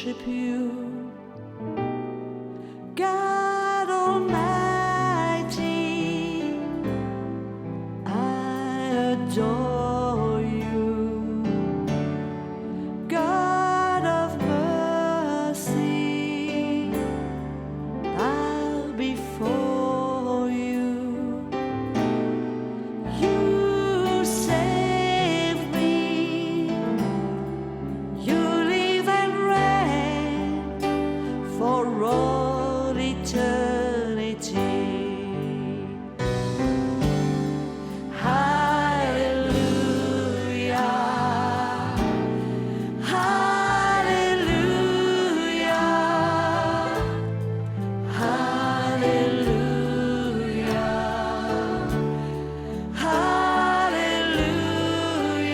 worship you, God Almighty. I adore you, God of mercy. I'll before you. You save me. You live and reign for all eternity. Hallelujah. Hallelujah. Hallelujah.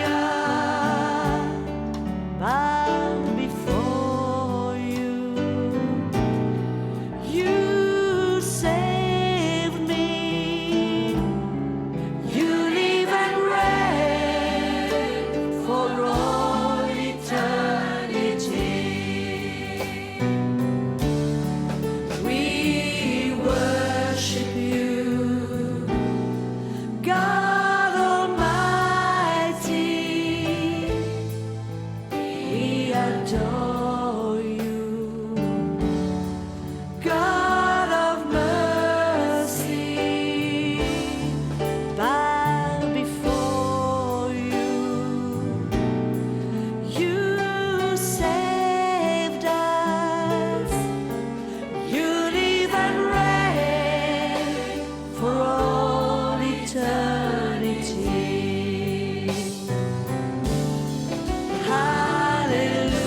Hallelujah. Bow before you. You save me. You live and reign for all eternity. We worship you, God Almighty. We adore you, God of mercy. Bow before you. You saved us. You live and reign for all eternity.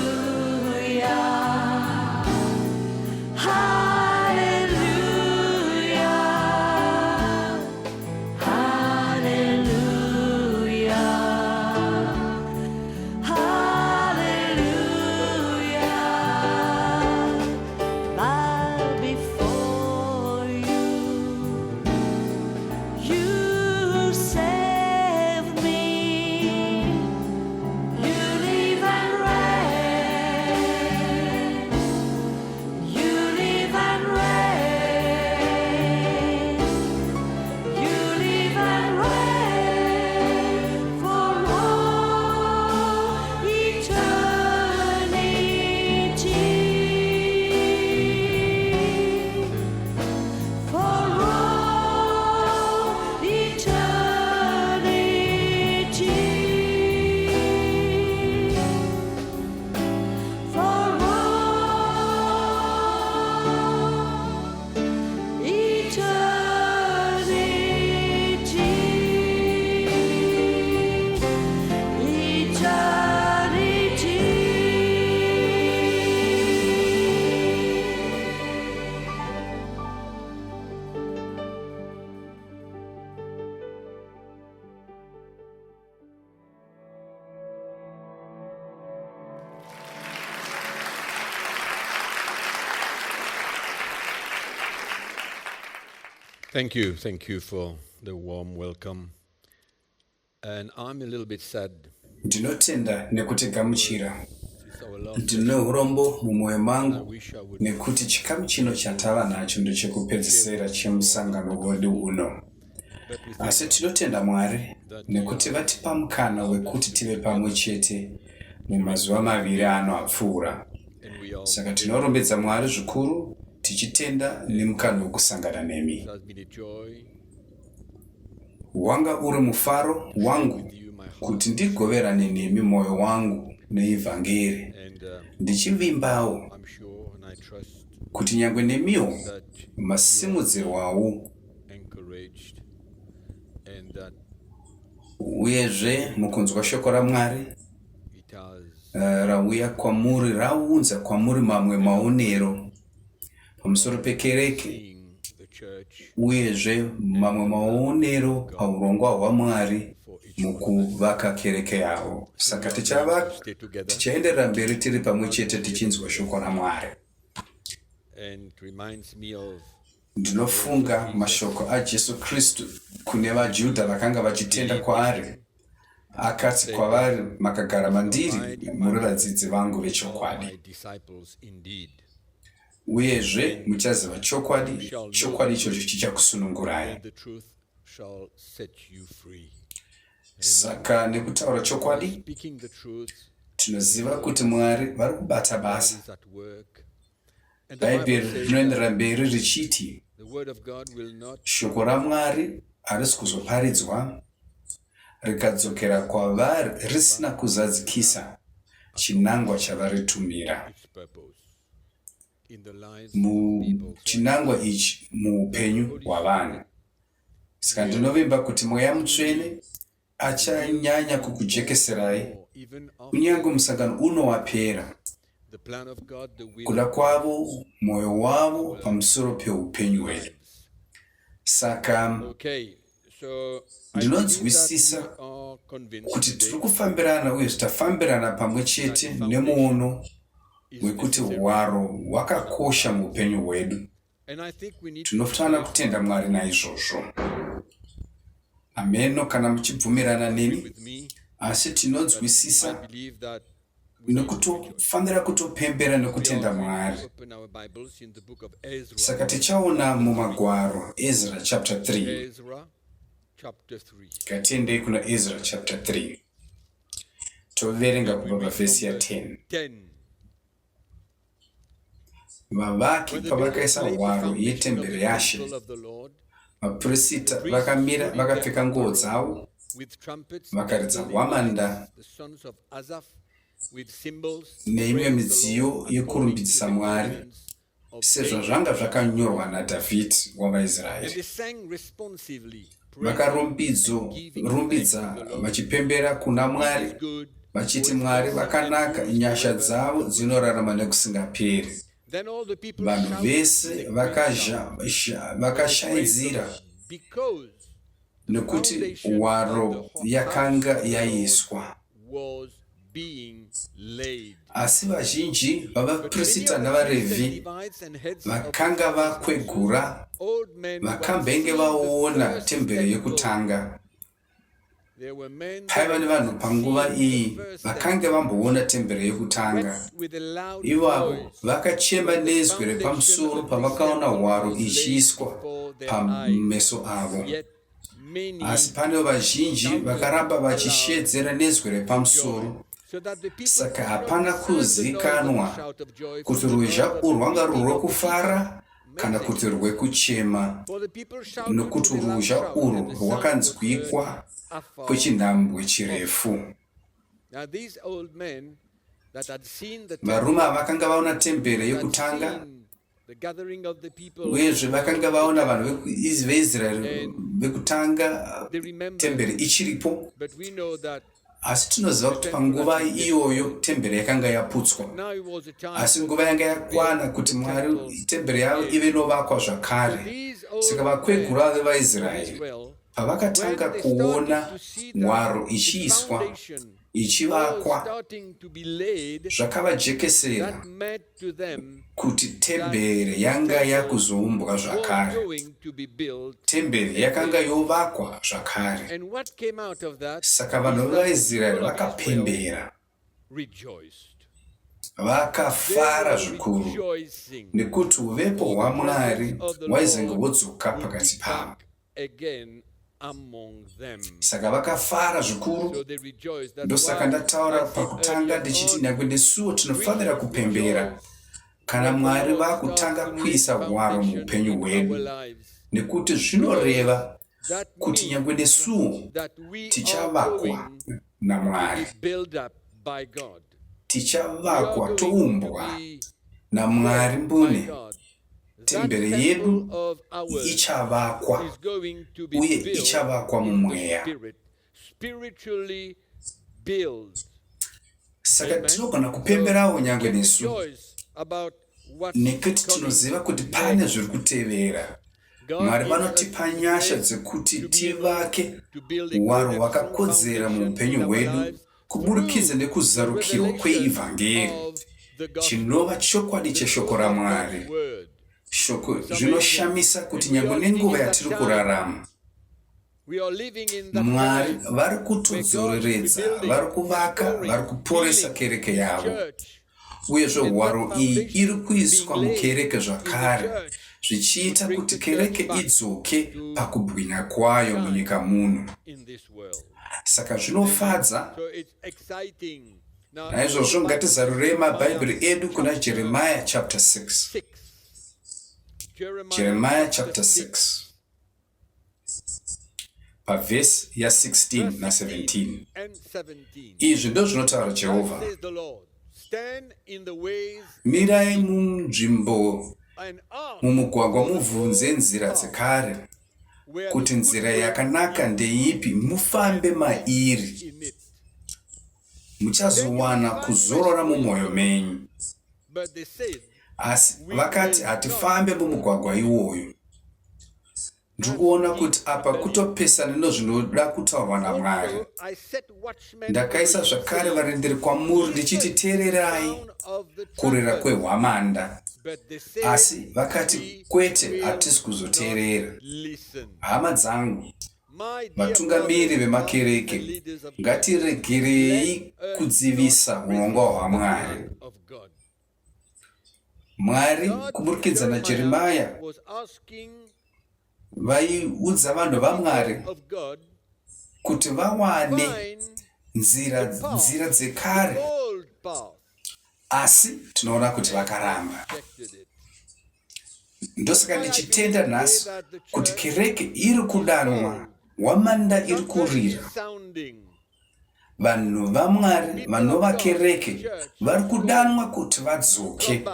Hallelujah. Hallelujah. Hallelujah. Hallelujah. Bow before you. You save me. You live and reign. You live and reign. You live and reign for all eternity. For all eternity. For all Thank you. Thank you for the warm welcome. And I'm a little bit sad. Ndinotenda nekuti gamuchira. It's our last Ndine urombo mumwoyo I mangu wish I would nekuti chikamu chino chatava nacho ndechekupedzisira chemusangano wedu uno. but we Asi thank God tinotenda Mwari nekuti vatipa mukana wekuti tive pamwe chete mumazuva maviri ano apfuura. and we all Saka tinorombedza Mwari zvikuru tichitenda nemukana wekusangana nemi. it has been a joy Wanga uri mufaro wangu with you, my heart, kuti ndigoverane nemi mwoyo wangu neivhangeri. and Ndichivimbawo I'm sure and I trust kuti nyangwe nemiwo that masimudzirwawo encouraged and that uyezve mukunzwa shoko raMwari it has rauya kwamuri raunza kwamuri mamwe maonero pamusoro pekereke seen the church uyezve mamwe maonero paurongwa hwaMwari for each mukuvaka kereke yavo. Saka stay together tichaenderera mberi tiri pamwe chete tichinzwa shoko raMwari. and it reminds me of Ndinofunga mashoko aJesu Kristu kune vaJudha vakanga vachitenda kwaari akati kwavari makagara mandiri Abide in muri my vadzidzi vangu my vechokwadi, disciples indeed. uyezve muchaziva chokwadi, chokwadi ichocho chichakusunungurai. And the truth shall set you free. Saka nekutaura chokwadi Speaking the truth, tinoziva kuti Mwari vari kubata God basa. is at work. And the Bible Bhaibheri says rinoendera mberi richiti the word of God will not shoko raMwari harisi kuzoparidzwa rikadzokera kwavari risina kuzadzikisa chinangwa chavaritumira. its purpose in the lives of Mu people. So chinangwa ichi muupenyu hwavanhu. Saka ndinovimba kuti Mweya Mutsvene achanyanya kukujekeserai or even of kunyange musangano uno wapera, the plan of God, the will kuda kwavo, mwoyo wavo pamusoro peupenyu hwedu. Saka Okay, so I ndinonzwisisa believe that we are convinced kuti today tiri kufambirana uye tafambirana pamwe chete nemuono is wekuti necessary. hwaro hwakakosha muupenyu hwedu. And I think we need to Tinofanira kutenda Mwari naizvozvo. Ameno kana muchibvumirana agree neni, with me. asi I tinonzwisisa believe that we need to nekutofanira kutopembera nekutenda Mwari. open our Bibles in the book of Ezra. Saka tichaona mumagwaro Ezra chapter 3. Ezra chapter 3. Ngatiendei kuna Ezra chapter 3. Toverenga kubva pavhesi ya 10. 10. Vavaki When the pavakaisa builders laid the hwaro foundation of the yetemberi yaShe, temple of the Lord vaprista vakamira vakapfeka nguo dzavo, with trumpets, vakaridza and hwamanda the sons of Asaph with cymbals, neimwe praised the midziyo Lord according to yekurumbidzisa the Mwari, commandments of sezvo David. zvanga zvakanyorwa naDhavhidhi And wavaIsraeri. they sang responsively, Vakarumbidza vachipembera kuna Mwari, good. vachiti Mwari vakanaka, nyasha dzavo dzinorarama nekusingaperi. Then all the people Vanhu shouted vese with a great shout, vakashaidzira because nekuti hwaro yakanga yaiswa. was being laid. Asi vazhinji vavaprista navaRevhi Levites and heads of vakanga vakwegura old men who had vakambenge seen the vaona first temberi temple. yekutanga. There were men Paiva nevanhu panguva iyi vakanga vamboona temberi yekutanga. with a loud Ivavo voice vakachema nezwi repamusoro pavakaona hwaro ichiiswa pameso avo. yet many Asi panevo vazhinji vakaramba vachishedzera nezwi repamusoro. so that the people Saka could not hapana discern the noise of the kuzivikanwa shout of joy kuti from the ruzha mouth of urwu the rwanga people of rwekufara kana kuti rwekuchema, For the people shouted nokuti with a loud ruzha shout, urwu and the sound was rwakanzwikwa heard afar. kwechinhambwe chirefu. Now these old men that had seen the Varume ava vakanga vaona temberi had yekutanga, seen the gathering of the people, uyezve vakanga vaona vanhu veIsraeri vekutanga they remembered. temberi ichiripo. But we know that Asi tinoziva kuti panguva iyoyo temberi yakanga yaputswa. now it was a time Asi for nguva yanga yakwana kuti Mwari temberi yavo ive novakwa zvakare. these old Saka men vakwegura of vevaIsraeri Israel, pavakatanga when they started kuona to see that hwaro the ichiiswa foundation was ichivakwa, starting to be laid, zvakavajekesera that meant to them kuti temberi yanga yakuzoumbwa was zvakare. going to be built. Temberi yakanga yovakwa zvakare. And what came out of that Saka vanhu vevaIsraeri vakapembera, rejoiced. vakafara They were zvikuru, rejoicing. nekuti uvepo hwaMwari Of the hwaizenge Lord hwodzoka would pakati be pavo. back again among them. Saka vakafara So zvikuru. they rejoiced. That's Ndosaka why ndataura I said pakutanga earlier ndichiti on, nyangwe nesuwo tinofanira we kupembera rejoice kana when Mwari the Lord vakutanga starts to kuisa lay hwaro foundation muupenyu in our hwedu, lives. nekuti zvinoreva That kuti means nyangwe nesuwo that we are tichavakwa going to naMwari, be built up by God. We are tichavakwa going to toumbwa be naMwari by mbune. God. That Temberi temple yedu of ours ichavakwa is going to be uye built ichavakwa in the mumweya. spirit, spiritually built. Saka Amen. tinogona kupemberawo nyangwe We nesu rejoice about what's nekuti coming. tinoziva kuti pane zviri kutevera. God Mwari gives us vanotipa nyasha grace dzekuti to be tivake able to build a hwaro good and hwakakodzera strong muupenyu foundation in our hwedu lives kuburikidza through nekuzarukirwa the revelation kweivhangeri, of the gospel, chinova chokwadi the cheshoko truth of raMwari. God's word. Shoko zvinoshamisa kuti nyangwe nenguva yatiri kurarama, We are living in that Mwari time vari kutodzoreredza, vari kuvaka, vari kuporesa kereke yavo. church. Uyezve hwaro iyi iri kuiswa mukereke zvakare, zvichiita kuti kereke idzoke pakubwinya kwayo munyika muno. In this world. Saka zvinofadza. So it's exciting. Now, Naizvozvo ngatizarurei mabhaibheri edu kuna Jeremiah chapter 6. 6. Jeremiah chapter 6. Pavhesi ya16 na17. And 17. Izvi ndizvo zvinotaura Thus Jehovha. says the Lord, stand in the ways Mirai munzvimbo, and ask mumugwagwa mubvunze nzira dzekare, where kuti the nzira good way yakanaka ndeipi, mufambe mairi, in it. muchazowana kuzorora mumwoyo menyu. But they said, Asi vakati hatifambe mumugwagwa iwoyo. Ndikuona kuti apa kutopesana nezvinoda kutaurwa naMwari. also I set watchmen Ndakaisa over you, zvakare varindiri kwamuri ndichiti teererai sound of the kurira trumpet. kwehwamanda. But they said, Asi vakati we kwete, will hatisi kuzoteerera. not listen. Hama dzangu, My dear vatungamiri brothers and vemakereke, leaders of ngatiregerei kudzivisa urongwa hwaMwari. of God. Mwari God, kuburikidza naJeremiah was asking vaiudza vanhu vaMwari of God kuti vawane find nzira dzekare, old path. asi tinoona kuti vakaramba. Rejected it. Ndosaka ndichitenda nhasi kuti kereke iri kudanwa, hwamanda iri kurira. Sounding Vanhu vaMwari vanova kereke vari kudanwa kuti vadzoke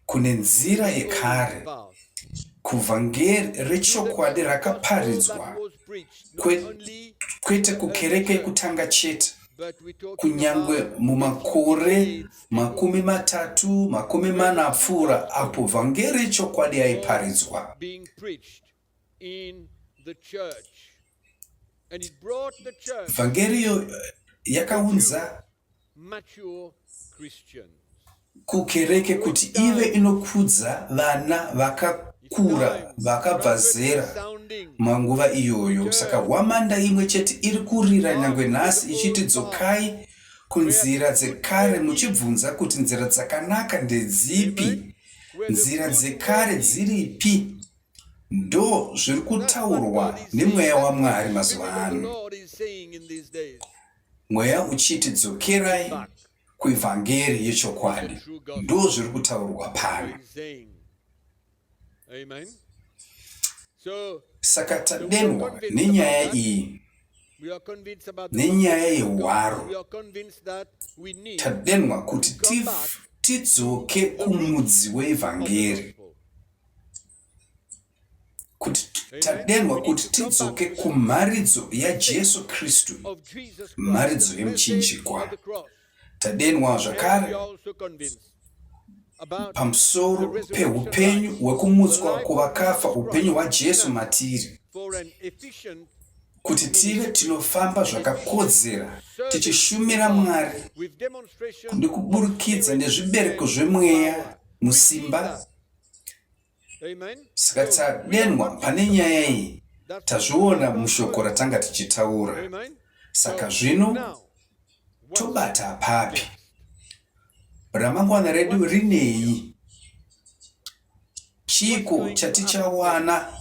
kune nzira yekare, path kuvhangeri rechokwadi rakaparidzwa, that was preached not Kwe- only, kwete kukereke yekutanga chete, but we talk kunyangwe about mumakore 30, 40 apfuura apo vhangeri rechokwadi yaiparidzwa. being preached in the church, and it brought the church Vhangeriyo yakaunza mature Christians. kukereke kuti ive inokudza vana vakakura, vakabva zera Sounding manguva iyoyo. Saka hwamanda imwe chete iri kurira nyangwe nhasi ichiti dzokai kunzira dzekare, muchibvunza kuti nzira dzakanaka ndedzipi, nzira dzekare dziripi. Ndo zviri kutaurwa nemweya waMwari mazuva the ano. Lord is saying in these days. Mweya uchiti dzokerai kuivhangeri yechokwadi. Ndo zviri kutaurwa pano. He's saying. Amen. So Saka tadenwa nenyaya iyi, we are convinced about the nenyaya gospel of God. yehwaro. We are convinced that we need Tadenwa kuti tidzoke kumudzi weivhangeri. gospel. Kuti tadenwa kuti tidzoke kumharidzo yaJesu Kristu, Of Jesus Christ, mharidzo the message yemuchinjikwa. of the cross. Tadenwa And we zvakare are also convinced about pamusoro peupenyu hwekumutswa kuvakafa, upenyu hwaJesu matiri, for an efficient kuti tive tinofamba zvakakodzera tichishumira Mwari with demonstration nekuburikidza nezvibereko zvemweya musimba. Amen. Saka tadenwa pane nyaya iyi, tazviona mushoko ratanga tichitaura. Amen. Saka zvino Now, tobata papi? Ramangwana redu rinei? Chiko chatichawana,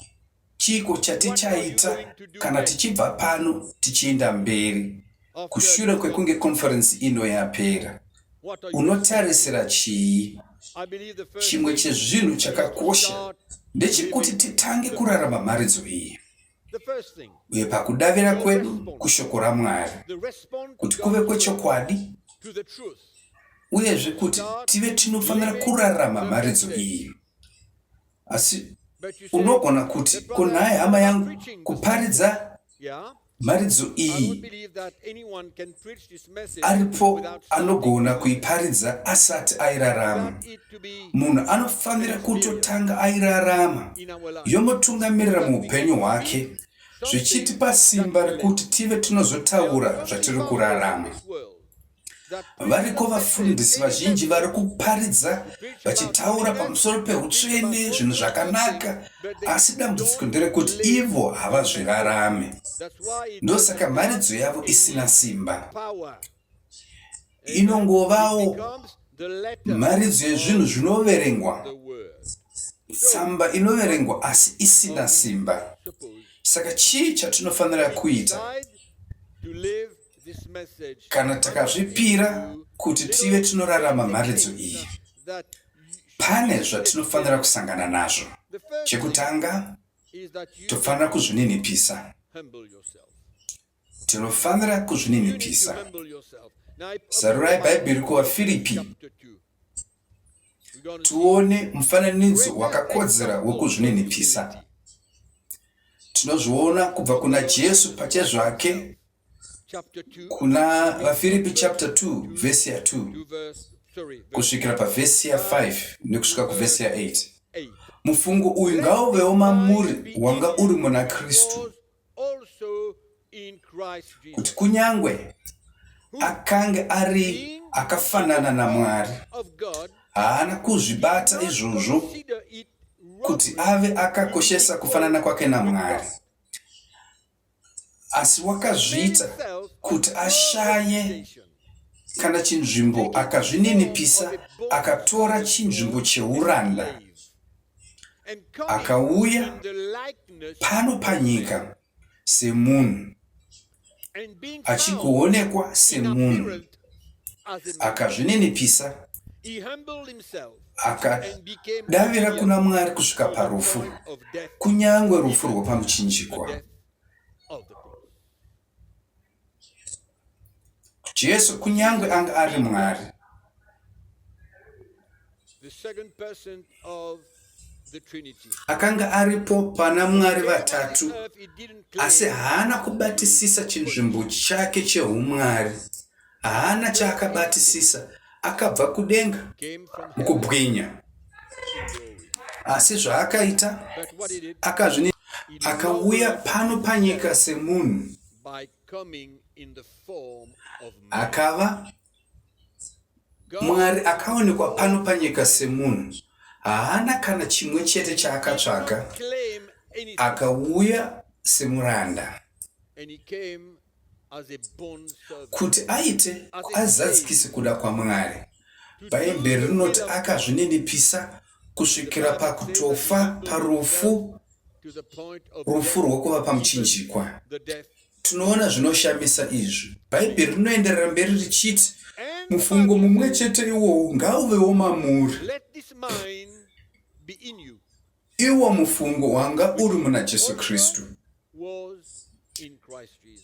chiko chatichaita kana tichibva pano tichienda mberi, kushure kwekunge conference ino yapera. what are you? Unotarisira chii? I believe the first Chimwe thing chezvinhu chakakosha start ndechekuti titange kurarama mharidzo iyi, the first thing, uye pakudavira kwedu kushoko raMwari, the response kuti to kuve God's kwechokwadi, to the truth. uyezve kuti tive tinofanira kurarama mharidzo iyi. Asi But you say, unogona kuti kunhaye hama yangu kuparidza yeah, mharidzo I don't iyi, believe that anyone can preach this message aripo without anogona kuiparidza asati airarama. want it to be Munhu anofanira kutotanga airarama, in our life. yomutungamirira muupenyu hwake, zvichitipa simba rekuti tive tinozotaura zvatiri kurarama. This world variko vafundisi vazhinji vari kuparidza vachitaura pamusoro peutsvene, zvinhu zvakanaka, asi dambudziko nderekuti ivo havazvirarame. Ndosaka mharidzo yavo isina simba. Inongovawo mharidzo yezvinhu zvinoverengwa, tsamba inoverengwa asi isina simba. Saka chii chatinofanira kuita kana takazvipira kuti tive tinorarama mharidzo iyi? Pane zvatinofanira kusangana nazvo. Chekutanga, tofanira kuzvininipisa. Tinofanira kuzvininipisa. Zarurai Bhaibheri kuvaFiripi tuone mufananidzo wakakodzera wekuzvininipisa. Tinozviona kubva kuna Jesu pachezvake kuna vaFiripi chapter 2 vhesi ya 2 kusvikira pavhesi ya 5 nekusvika kuvhesi ya 8. Mufungo uyu ngauvewo mamuri wanga uri muna Kristu, kuti kunyangwe akange ari akafanana naMwari, haana kuzvibata izvozvo kuti ave akakoshesa kufanana kwake naMwari, asi wakazviita kuti ashaye kana chinzvimbo, akazvininipisa, akatora chinzvimbo cheuranda, akauya pano panyika semunhu, achigoonekwa semunhu, akazvininipisa, akadavira kuna Mwari kusvika parufu, kunyangwe rufu rwopamuchinjikwa. Jesu kunyangwe anga ari Mwari, akanga aripo pana Mwari vatatu, asi haana kubatisisa chinzvimbo chake cheumwari, haana chaakabatisisa. Akabva kudenga mukubwinya, asi zvaakaita akauya pano panyika semunhu, akava Mwari akaonekwa pano panyika semunhu. Haana kana chimwe chete chaakatsvaka, akauya semuranda kuti aite azadzikise kuda kwaMwari. Bhaibheri rinoti akazvininipisa kusvikira pakutofa, parufu, rufu rwokuva pamuchinjikwa. Tinoona zvinoshamisa izvi. Bhaibheri rinoenderera mberi richiti mufungo mumwe chete iwowo ngauvewo mamuri. Iwo mufungo wanga uri muna Jesu Kristu.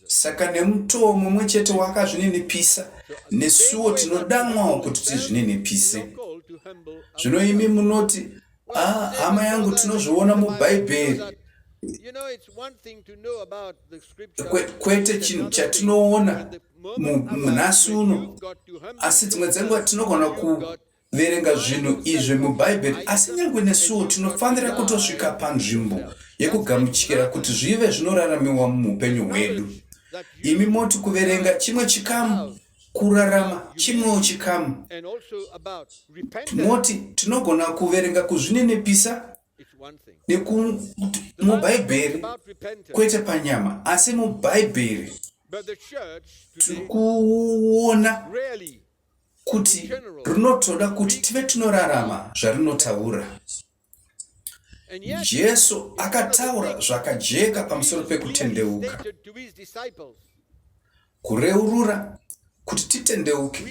Saka nemutoo mumwe chete wakazvininipisa, nesuwo tinodanwawo kuti tizvininipise. Zvino imi munoti, hama yangu tinozviona mubhaibheri. Kwete chinhu chatinoona munhasi uno, asi dzimwe dzenguva tinogona kuverenga zvinhu izvi mubhaibheri, asi nyangwe nesuwo tinofanira kutosvika panzvimbo yekugamuchira kuti zvive zvinoraramiwa muupenyu hwedu. Imi moti kuverenga chimwe chikamu, kurarama chimwewo chikamu. Moti tinogona kuverenga kuzvininipisa mubhaibheri, kwete panyama, asi mubhaibheri tiri kuona kuti rinotoda kuti tive tinorarama zvarinotaura. Jesu akataura zvakajeka pamusoro pekutendeuka, kureurura kuti titendeuke,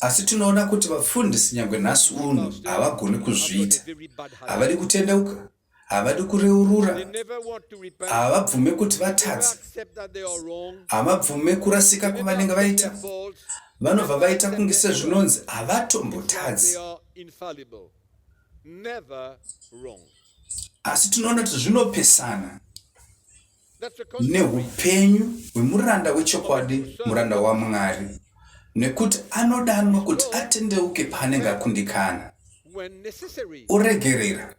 asi tinoona kuti vafundisi nyangwe nhasi uno havagoni kuzviita. Havadi kutendeuka, havadi kureurura, havabvume kuti vatadze, havabvume kurasika kwavanenge vaita. Vanobva vaita kunge sezvinonzi havatombotadzi, asi tinoona kuti zvinopesana neupenyu hwemuranda wechokwadi, muranda waMwari, nekuti anodanwa kuti atendeuke paanenge akundikana, oregerera.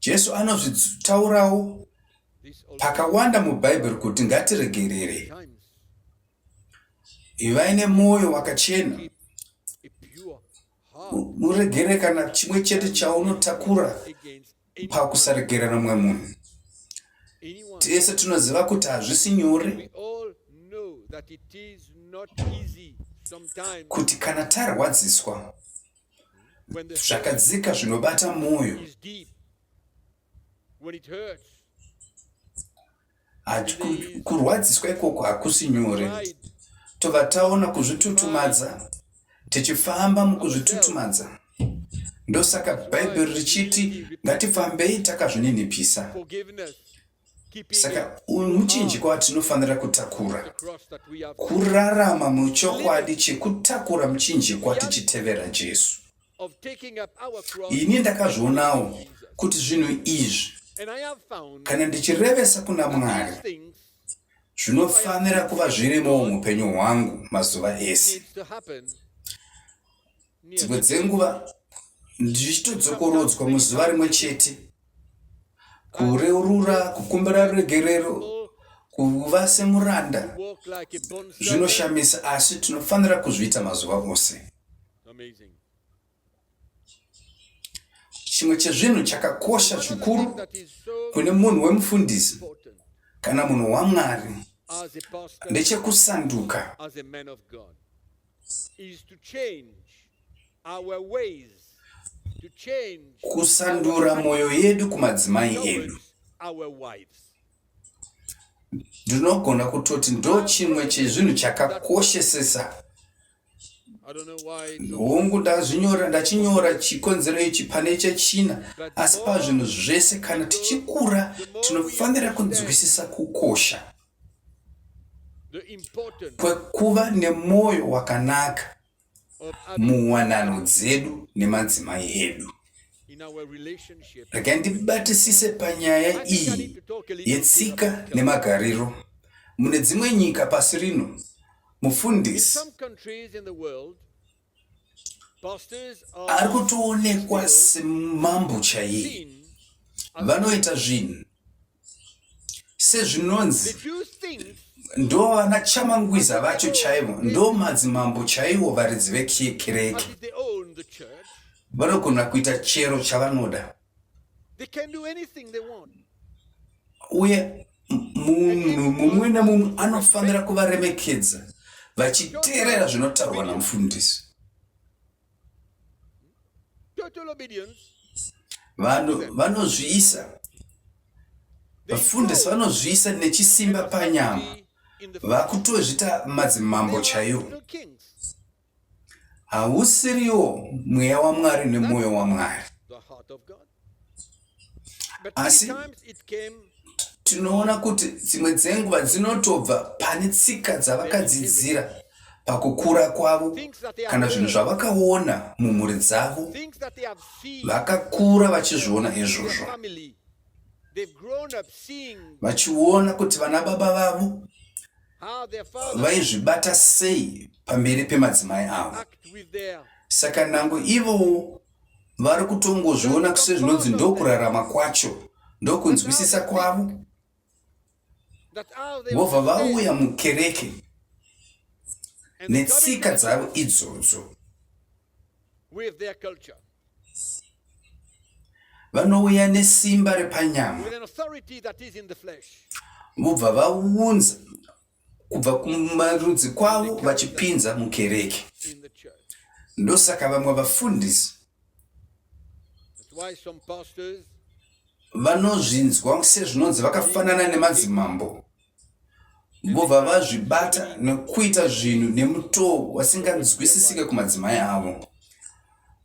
Jesu anozvitaurawo this also pakawanda mubhaibheri kuti ngatiregerere, times ivai nemwoyo wakachena, keep a pure heart muregere kana chimwe chete chaunotakura against anyone. pakusaregerera mumwe munhu. Tese tunoziva kuti hazvisi nyore, We all know that it is not easy sometimes kuti kana tarwadziswa when the hurt zvakadzika zvinobata mwoyo, is deep, when it hurts, kurwadziswa ikoko hakusi nyore. pride Tobva taona kuzvitutumadza, tichifamba mukuzvitutumadza. Ndosaka bhaibheri richiti ngatifambei takazvininipisa. forgiveness, keeping Saka muchinjikwa watinofanira kutakura, the cross that we have kurarama muchokwadi chekutakura muchinjikwa tichitevera Jesu. of taking up our cross. Ini ndakazvionawo kuti zvinhu izvi And I have found kana ndichirevesa kuna Mwari these things zvinofanira kuva zvirimo muupenyu hwangu mazuva ese. needs to happen near Dzimwe dzenguva ndichitodzokorodzwa muzuva rimwe chete, kureurura, kukumbira ruregerero, kuva semuranda, walk like a bond servant. zvinoshamisa, asi tinofanira kuzviita mazuva ose. Amazing. Chimwe chezvinhu chakakosha zvikuru That is so kune munhu wemufundisi important kana munhu waMwari as a pastor, ndechekusanduka, as a man of God, is to change our ways, to change kusandura mwoyo yedu kumadzimai edu. towards our wives. Ndinogona kutoti ndo chimwe chezvinhu chakakoshesesa. I don't know why it's so Hongu ndachinyora chikonzero ichi pane chechina, asi pazvinhu zvese kana tichikura tinofanira kunzwisisa kukosha the importance kwekuva nemwoyo wakanaka of having muwanano dzedu nemadzimai edu. in our relationship. Rega ndibatisise panyaya I think I iyi need to talk a little bit yetsika about nemagariro. Mune dzimwe nyika pasi rino, mufundisi some countries in the world, pastors ari are kutoonekwa semambo chaiye. seen as Vanoita zvinhu sezvinonzi they do things ndo vana chamangwiza vacho chaivo, ndo madzimambo chaivo varidzi vekereke. as if they own the church. Vanogona kuita chero chavanoda, They can do anything they want. uye munhu mumwe nemumwe anofanira kuvaremekedza vachiteerera zvinotaurwa namufundisi. Total obedience. Vanozviisa, vafundisi vanozviisa nechisimba panyama, In the vakutozvita madzimambo they chaiwo. are kings. Hausiriwo mweya waMwari nemwoyo waMwari. The heart of God. But Asi- many times it came Tinoona kuti dzimwe dzenguva dzinotobva pane tsika dzavakadzidzira pakukura kwavo kana zvinhu zvavakaona mumhuri dzavo, things that they have seen vakakura vachizviona in izvozvo, their family. They've grown up seeing vachiona kuti vana baba vavo how their fathers vaizvibata sei pamberi pemadzimai avo. act with their Saka nhango ivowo vari kutongozviona sezvinonzi ndokurarama kwacho, ndokunzwisisa kwavo, that how they vobva understand vauya mukereke and netsika coming dzavo idzodzo. with their culture, Vanouya nesimba repanyama, with an authority that is in the flesh. vobva vaunza kubva kumarudzi kwavo vachipinza mukereke. In the church. Ndosaka vamwe vafundisi That's why some pastors vanozvinzwa sezvinonzi vakafanana nemadzimambo, vobva vazvibata nekuita zvinhu nemutoo wasinganzwisisike kumadzimai avo.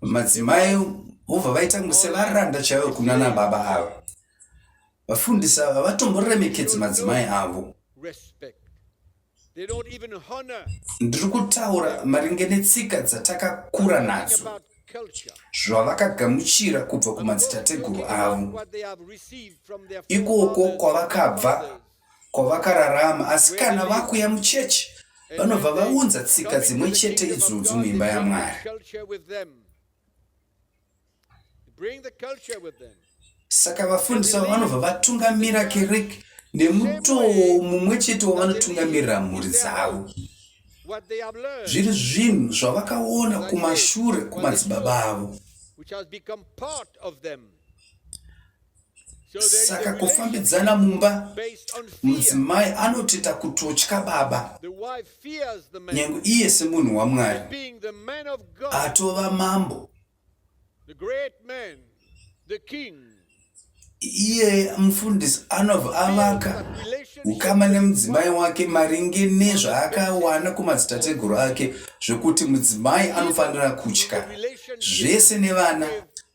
Madzimai vobva vaita sevaranda chaivo kunana baba avo. Vafundisi ava vatomboremekedzi madzimai avo. respect. They don't even honor. Ndiri kutaura maringe netsika dzatakakura nadzo, About culture. zvavakagamuchira kubva kumadzitateguru avo, What they have received from their ikoko forefathers, kwavakabva, kwavakararama. Asi kana vakuya muchechi, vanobva vaunza tsika dzimwe chete idzodzo muimba yaMwari. culture with them. Bring the culture with them. saka vafundisi avo vanobva vatungamira kereke nemutoo mumwe chete wavanotungamirira mhuri dzavo. what they have learned, Zviri zvinhu zvavakaona kumashure kumadzibaba avo. which has become part of them. So there is Saka a kufambidzana mumba, based on fear. mudzimai anotoita kutotya baba, The wife fears the man, nyange iye semunhu waMwari being the man of God, atova mambo. the great man, the king. Iye mufundisi anobva avaka ukama nemudzimai wake maringe nezvaakawana kumadzitateguru ake, zvokuti mudzimai anofanira kutya. Zvese nevana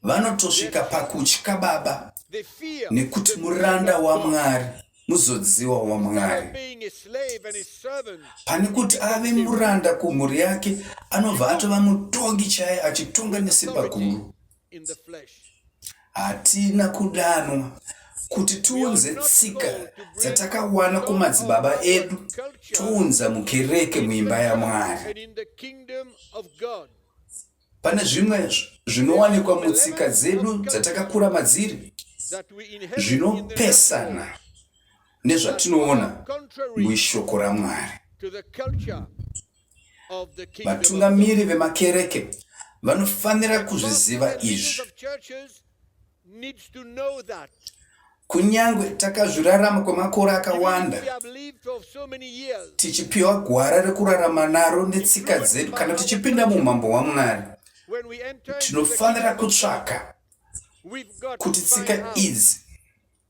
vanotosvika pakutya baba, They fear nekuti muranda waMwari, muzodziwa waMwari. being a slave and a servant. Pane kuti ave muranda kumhuri yake, anobva atova mutongi chaiye achitonga nesimba guru. In the flesh. Hatina kudanwa kuti tiunze tsika dzatakawana kumadzibaba edu, tounza mukereke muimba yaMwari. And in the kingdom of God. Pane zvimwe zvinowanikwa mutsika dzedu dzatakakura madziri, That we inherit in the zvinopesana nezvatinoona contrary muishoko raMwari. to the culture of the kingdom of God. Vatungamiri vemakereke vanofanira kuzviziva Leaders izvi. of churches needs to know that. Kunyangwe takazvirarama kwemakore akawanda, We have lived for so many years. tichipiwa gwara rekurarama naro netsika dzedu, kana tichipinda muumambo waMwari, When we enter into the tinofanira kingdom, kutsvaka we've got to kuti find tsika out idzi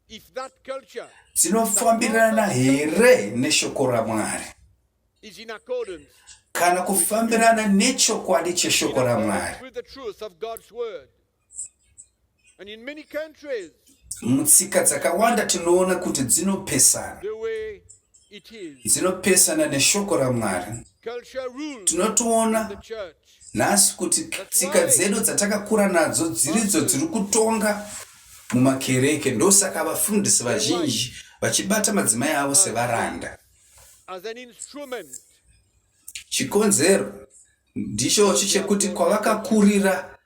if that culture dzinofambirana here neshoko raMwari, is in accordance kana kufambirana nechokwadi cheshoko raMwari. with the truth of God's word. And in many countries, Mutsika dzakawanda tinoona kuti dzinopesana, the way it is, dzinopesana neshoko raMwari. culture rules the Tinotoona church. nhasi kuti tsika dzedu dzatakakura nadzo dziridzo dziri kutonga mumakereke. Ndosaka vafundisi vazhinji vachibata madzimai avo sevaranda. As an instrument Chikonzero ndichochi chekuti kwavakakurira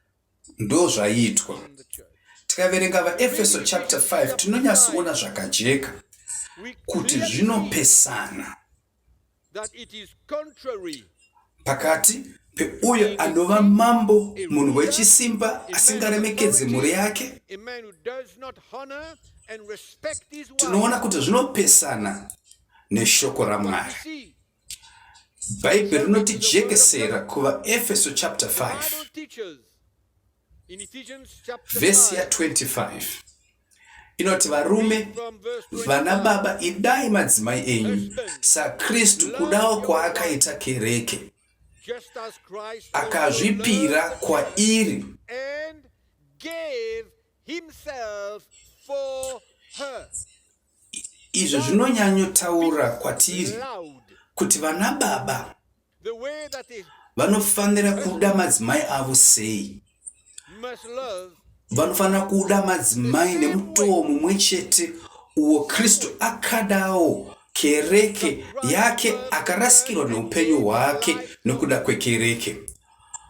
ndo zvaitwa. in the church. Tikaverenga vaEfeso chapter 5 tinonyatsoona zvakajeka We kuti clearly see zvinopesana that it is contrary. pakati peuyo anova mambo, munhu wechisimba asingaremekedze mhuri yake. A man who does not honor and respect his wife. Tinoona kuti zvinopesana neshoko raMwari. See, Bhaibheri rinotijekesera kuvaEfeso chapter the 5 Bible teaches in Ephesians chapter vhesi 5, ya25 inoti, varume from verse vana 25, baba idai madzimai enyu saKristu kudawo kwaakaita kereke, just as Christ akazvipira kwairi and gave himself for her. izvo zvinonyanyotaura kwatiri Loud. kuti vana baba The way that they vanofanira kuda madzimai avo sei. must love Vanofanira kuda madzimai nemutoo mumwe chete uwo Kristu akadawo kereke yake, akarasikirwa neupenyu hwake nokuda kwekereke.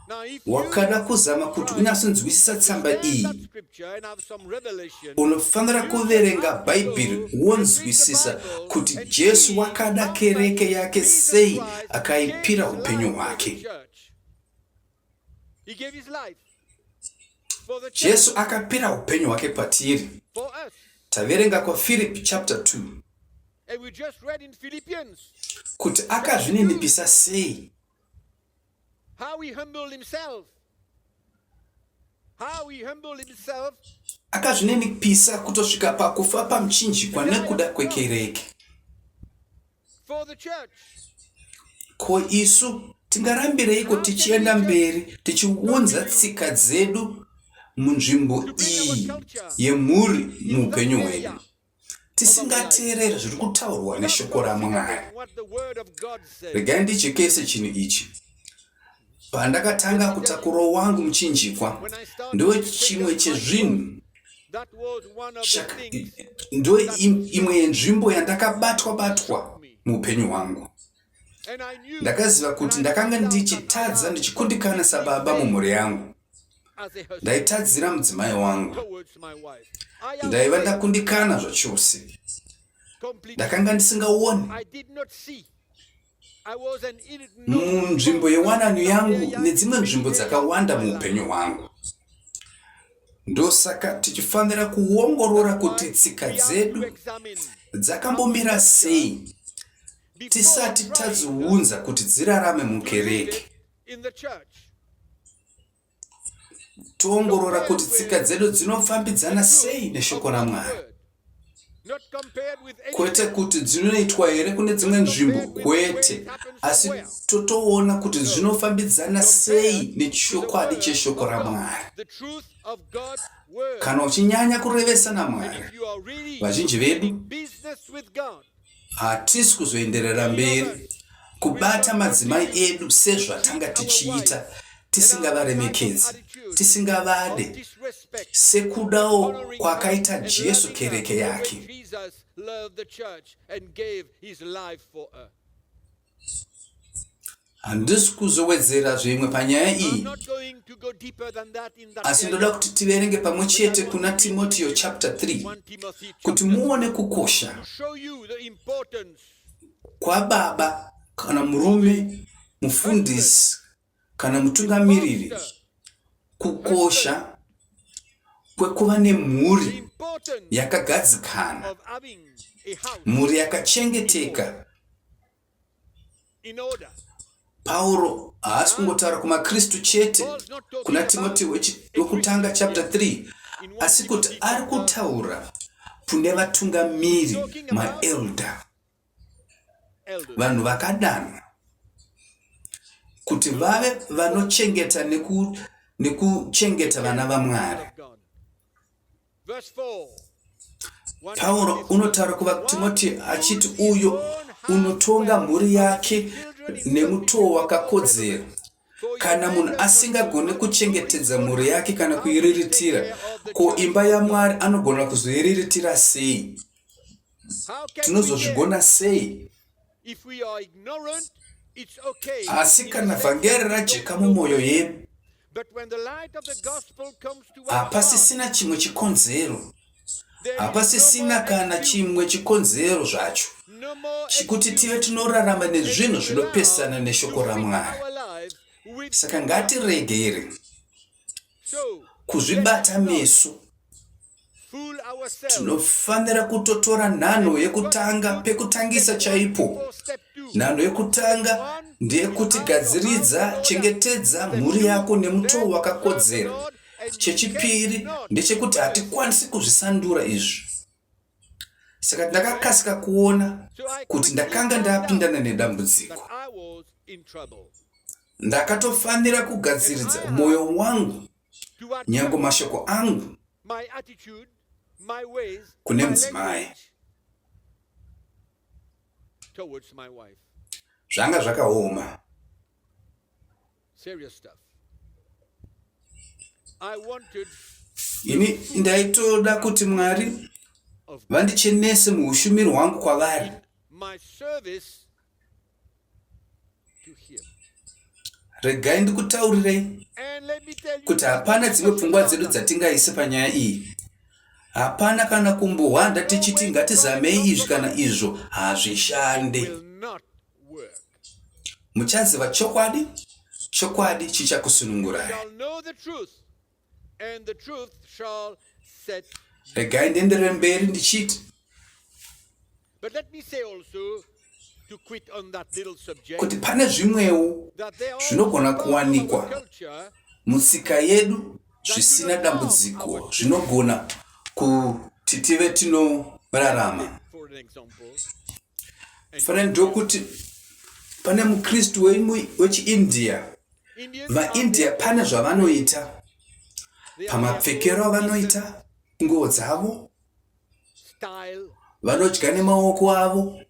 now if Wakada kuzama kuti unyatsinzwisisa tsamba you iyi, that scripture and have some revelation, unofanira kuverenga Bhaibheri wonzwisisa kuti Jesu wakada kereke yake sei, akaipira upenyu hwake. he gave his life for the church, Jesu akapira upenyu hwake kwatiri. for us. Taverenga kwaFilipi chapter 2 And we just read in Philippians kuti akazvininipisa sei, how he humbled himself. How he humbled himself akazvininipisa kutosvika pakufa pamuchinjikwa nekuda kwekereke. for the church. Ko isu tingarambireiko tichienda mberi tichiunza tsika dzedu munzvimbo iyi yemhuri muupenyu hwedu, tisingateereri zviri kutaurwa neshoko raMwari? What the word of God says. Regai ndichekese chinhu ichi. Pandakatanga kutakuro wangu muchinjikwa, ndo chimwe chezvinhu, That was one of the things ndo imwe yenzvimbo yandakabatwa muupenyu hwangu. and I knew Ndakaziva kuti ndakanga ndichitadza ndichikundikana sababa mumhuri yangu. as a husband ndaitadzira mudzimai wangu, towards my wife. I am ndaiva faithful, ndakundikana zvachose, completely. ndakanga ndisingaoni I did not see. I was an ignorant munzvimbo yewanano yangu nedzimwe nzvimbo dzakawanda muupenyu hwangu. Ndosaka tichifanira kuongorora kuti tsika We have to dzedu examine dzakambomira sei tisati tadziunza kuti dzirarame mukereke. in the church. Toongorora kuti tsika dzedu dzinofambidzana sei neshoko raMwari, Not compared with any kwete kuti dzinoitwa here kune dzimwe nzvimbo, kwete, asi totoona kuti zvinofambidzana sei nechokwadi cheshoko raMwari. the truth of God's word. Kana uchinyanya kurevesana Mwari, If you are really vazhinji vedu in business with God, hatisi kuzoenderera mberi kubata madzimai edu sezvatanga tichiita, tisingavaremekedzi, tisingavade, disrespect, sekudawo kwakaita Jesu kereke yake. Jesus loved the church and gave his life for her. Handisi kuzowedzera zvimwe panyaya I'm iyi, not going to go deeper than that in that asi area. ndoda kuti tiverenge pamwe chete kuna Timotheo chapter 3 1 Timothy kuti chapter muone kukosha to show you the importance kwababa kana murume, mufundisi kana mutungamiriri, kukosha kwekuva nemhuri the importance yakagadzikana, of having a house mhuri yakachengeteka. in order. Pauro haasi kungotaura kumakristu chete kuna Timothy wekutanga chapter 3, asi kuti ari kutaura kune vatungamiri, maelda, Elders. vanhu vakadanwa kuti vave vanochengeta nekuchengeta vana vaMwari. of God. Verse 4. 1 Pauro Timothy unotaura kuvaTimoti achiti uyo unotonga mhuri yake nemutoo wakakodzera. Kana munhu asingagone kuchengetedza mhuri yake kana kuiriritira, ko imba yaMwari anogona kuzoiriritira sei? How can we get? Tinozozvigona sei? If we are ignorant, it's okay. Asi kana vhangeri rajeka mumwoyo yedu, But when the light of the gospel comes to our hapasisina chimwe chikonzero, hapasisina kana chimwe chikonzero zvacho no more chikuti tive tinorarama nezvinhu zvinopesana neshoko raMwari. our lives with Saka ngatiregere so kuzvibata meso. fool ourselves. Tinofanira kutotora nhano yekutanga pekutangisa chaipo. For step 2. Nhano yekutanga ndeyekutigadziridza, chengetedza mhuri yako nemutoo wakakodzera. Chechipiri ndechekuti hatikwanisi kuzvisandura izvi. Saka ndakakasika kuona kuti ndakanga ndapindana that nedambudziko. I was in trouble. Ndakatofanira kugadziridza mwoyo wangu, To adjust nyango mashoko angu my attitude, my ways, kune my mudzimai. language towards my wife. Zvanga zvakaoma. Serious stuff. I wanted Ini ndaitoda kuti Mwari of vandichenese muushumiri hwangu kwavari. my service to him. Regai ndikutaurirei And let me tell you, kuti hapana dzimwe pfungwa dzedu dzatingaise panyaya iyi. Hapana kana kumbohwanda tichiti ngatizamei izvi kana izvo, hazvishande. will not work. Muchaziva chokwadi, chokwadi chichakusunungurai. Shall know the truth, and the truth shall set. Regai ndienderere mberi ndichiti, But let me say also, to quit on that little subject, kuti pane zvimwewo that there are zvinogona parts of kuwanikwa our culture mutsika yedu zvisina dambudziko, zvinogona kuti tive tinorarama. for an example, Fanira ndokuti pane mukristu wechiIndia. Indians VaIndia pane zvavanoita, they are pamapfekero avanoita, nguo dzavo, style, vanodya nemaoko avo,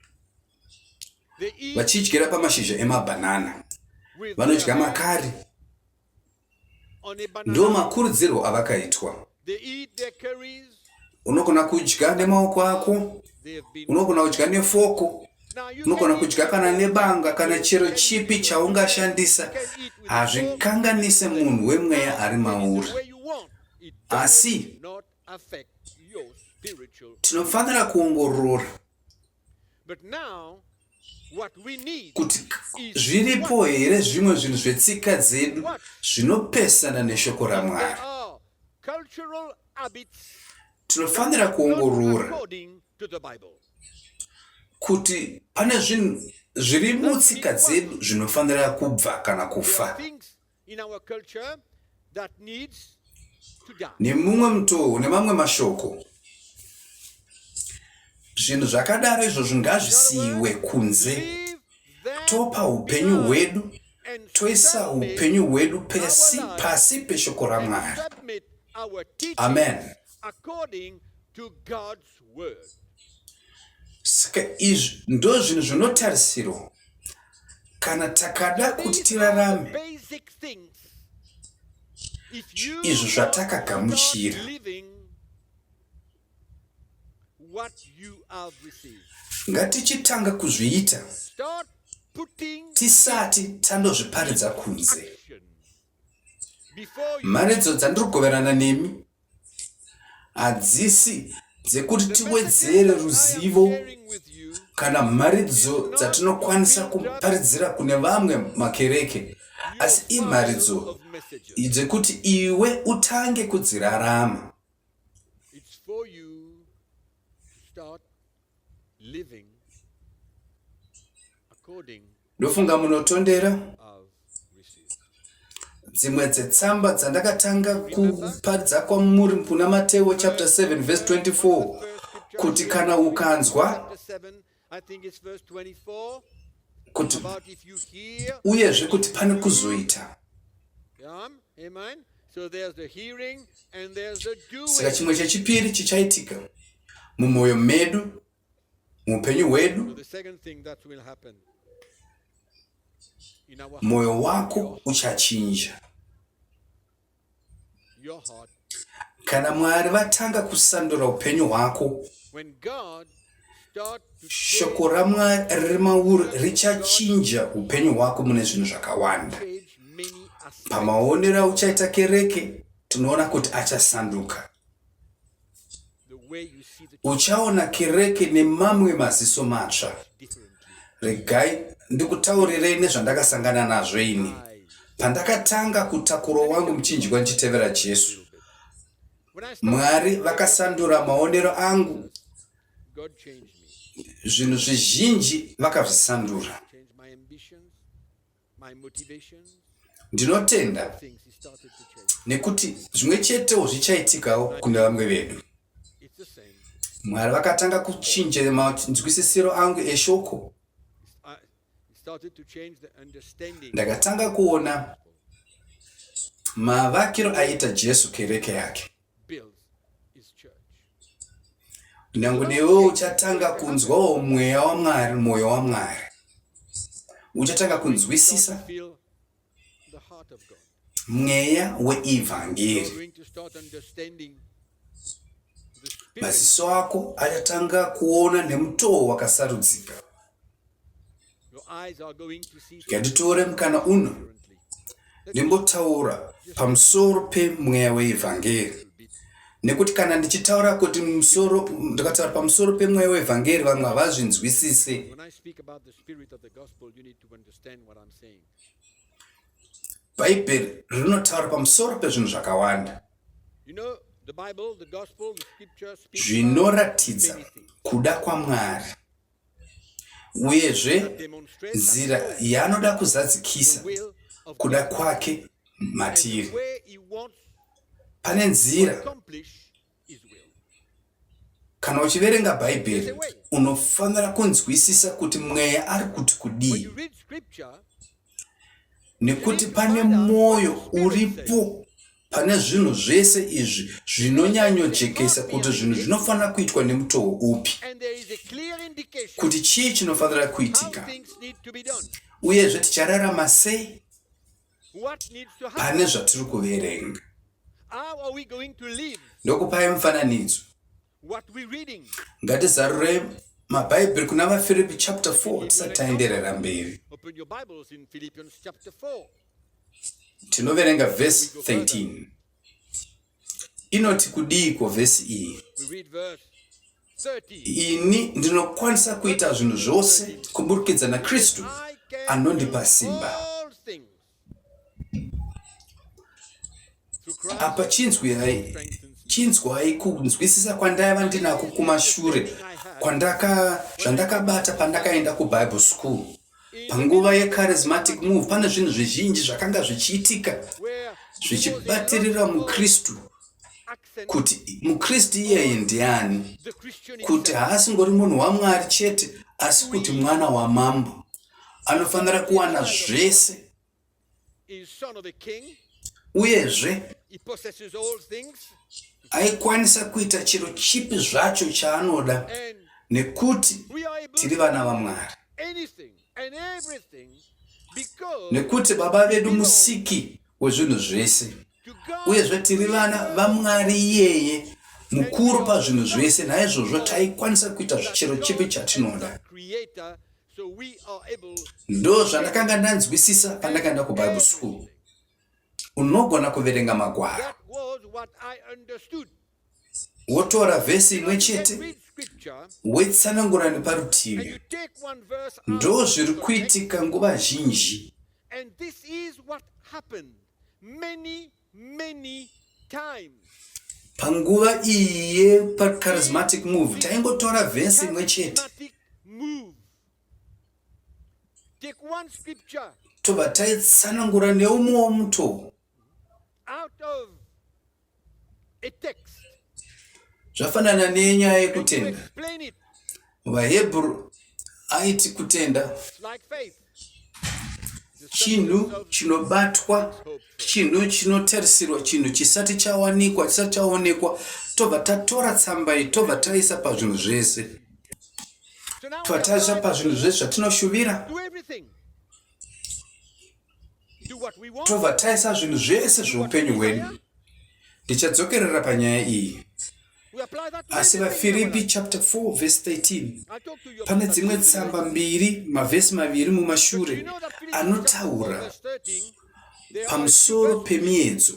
they eat vachidyira pamashizha emabhanana, with vanodya their hands makari. on a banana. Ndo makurudzirwo avakaitwa. They eat their curries. Unogona kudya nemaoko ako, They have been unogona kudya nefoko, Now you unogona can kudya kana nebanga kana chero chipi chaungashandisa hazvikanganise munhu wemweya ari mauri, the way you want. It asi does not affect your spiritual. tinofanira kuongorora But now, what we need kuti is zviripo here zvimwe zvinhu zvetsika dzedu zvinopesana neshoko there ramwari. are cultural habits Tinofanira not kuongorora according to the Bible. kuti pane zvinhu zviri mutsika dzedu zvinofanira kubva kana There are kufa. things in our culture that needs to die. Nemumwe mutoo nemamwe mashoko, zvinhu zvakadaro izvozvo ngazvisiyiwe kunze, Leave them topa upenyu hwedu, and toisa upenyu hwedu pasi peshoko ramwari. submit our teaching Amen. according to God's word. Saka izvi ndo zvinhu zvinotarisirwa kana takada kuti These are the tirarame basic things. If you izvo start zvatakagamuchira. living what you have received, Ngatichitanga kuzviita start putting tisati tandozviparidza kunze. action before you Mharidzo dzandirigoverana nemi hadzisi dzekuti tiwedzere ruzivo sharing with you kana mharidzo dzatinokwanisa kuparidzira kune vamwe makereke, asi imharidzo of messages. dzekuti iwe utange kudzirarama. It's for you to start living according Ndofunga munotondera of received. dzimwe dzetsamba dzandakatanga kuparidza kwamuri kuna Mateo chapter 7 verse 24 kuti kana ukanzwa Chapter 7, I think it's verse 24, kuti about if you hear. uyezve kuti pane kuzoita. Amen. So there's the hearing and there's the Saka doing. chimwe chechipiri chichaitika mumwoyo medu, muupenyu So hwedu, the second thing that will happen in our mwoyo wako uchachinja. your heart, Kana Mwari vatanga kusandura upenyu hwako, when God starts to shoko ramwari riri mauri richachinja upenyu hwako mune zvinhu zvakawanda. change many aspects. Pamaonero auchaita kereke, tinoona kuti achasanduka. The way you see the Uchaona kereke nemamwe maziso matsva. differently. Regai ndikutaurirei nezvandakasangana nazvo ini pandakatanga kutakuro wangu muchinjikwa ndichitevera Jesu. When I started, Mwari vakasandura maonero angu, God changed me. zvinhu zvizhinji vakazvisandura. Changed my ambitions, my motivations, Ndinotenda things He started to change. nekuti zvimwe chetewo zvichaitikawo kune vamwe vedu. It's the same. Mwari vakatanga kuchinja manzwisisiro angu eshoko. He started to change the understanding. Ndakatanga kuona mavakiro aita Jesu kereke yake. Builds His church. Nyangu newe uchatanga kunzwawo mweya waMwari, mwoyo waMwari. Uchatanga kunzwisisa Feel the heart of God. mweya You're weevhangeri. going to start understanding the spirit. Maziso ako achatanga kuona nemutoo wakasarudzika. Your eyes are going to see Ngatitore mukana uno differently. ndimbotaura pamusoro pemweya weevhangeri. Nekuti kana ndichitaura kuti ndikataura pamusoro pemweya weevhangeri vamwe havazvinzwisise. When I speak about the spirit of the gospel, you need to understand what I'm saying. Bhaibheri rinotaura pamusoro pezvinhu zvakawanda You know, the Bible, the gospel, the scripture speaks zvinoratidza about many things. kuda kwaMwari, uyezve Demonstrate nzira yaanoda kuzadzikisa the will of kuda God kwake and matiri. the way He wants Pane to nzira. accomplish His will. Kana uchiverenga Bhaibheri unofanira kunzwisisa kuti mweya ari kuti When kudii, you read scripture, nekuti pane mwoyo uripo pane zvinhu zvese izvi zvinonyanyojekesa kuti zvinhu zvinofanira kuitwa nemutoo upi, and there is a clear indication kuti chii chinofanira how kuitika, things need to be done, uyezve tichararama sei what needs to happen, pane zvatiri kuverenga. how are we going to live Ndokupai mufananidzo. what we're reading. Ngatizarure mabhaibheri kuna vaFiripi chapter 4 tisati taenderera mberi. Open your Bibles in Philippians chapter 4. Tinoverenga verse 13. Inoti kudiko verse iyi. We read verse 30. Ini ndinokwanisa kuita zvinhu zvose kuburikidza naKristu I can anondipa do simba. all things through Christ Apa chinzwai kunzwisisa kwandaiva ndinako kumashure zvandakabata pandakaenda kuBible school. Panguva yecharismatic move pane zvinhu zvizhinji zvakanga zvichiitika where zvichibatirira muKristu accent kuti muKristu iyeye ndiani, the Christian kuti haasingori munhu waMwari chete asi kuti mwana wamambo anofanira kuwana zvese, is son of a king. uyezve He possesses all things, aikwanisa kuita chiro chipi zvacho chaanoda and nekuti we are able tiri to vana do vaMwari, anything and everything because nekuti baba vedu musiki wezvinhu zvese, to God uyezve tiri vana vaMwari iyeye mukuru pazvinhu zvese. Naizvozvo taikwanisa kuita chiro chipi chatinoda. creator, so we are able. Ndo zvandakanga ndanzwisisa pandakaenda kuBible school. Unogona kuverenga magwaro That was what I understood. wotora vhesi imwe You chete read scripture wetsanangura and neparutivi. you take one verse out Ndo zviri of context, kuitika nguva zhinji. and this is what happened many times. Panguva iyi yepacharismatic move taingotora vhesi imwe chete Charismatic move. Take one scripture tobva taitsanangura neumwewo mutoo out of a text zvafanana nenyaya and you yekutenda. explain it. VaHebheru aiti kutenda It's like faith. The chinhu substance of chinobatwa, chinhu chinotarisirwa, chinhu chisati chawanikwa, chisati chaonekwa. Tobva tatora tsamba iyi tobva taisa pazvinhu zvese, So now tobva we taisa apply pazvinhu zvese zvatinoshuvira, do everything. Do what we want. tobva taisa zvinhu zvese zveupenyu hwedu. Ndichadzokerera panyaya iyi. We apply that to Asi everything in our vaFiripi life. chapter 4 verse 13 I talk to you pane about dzimwe that. tsamba mbiri, mavhesi maviri You mumashure know that Philippians chapter 4 anotaura verse 13, there are pamusoro two verses pemiedzo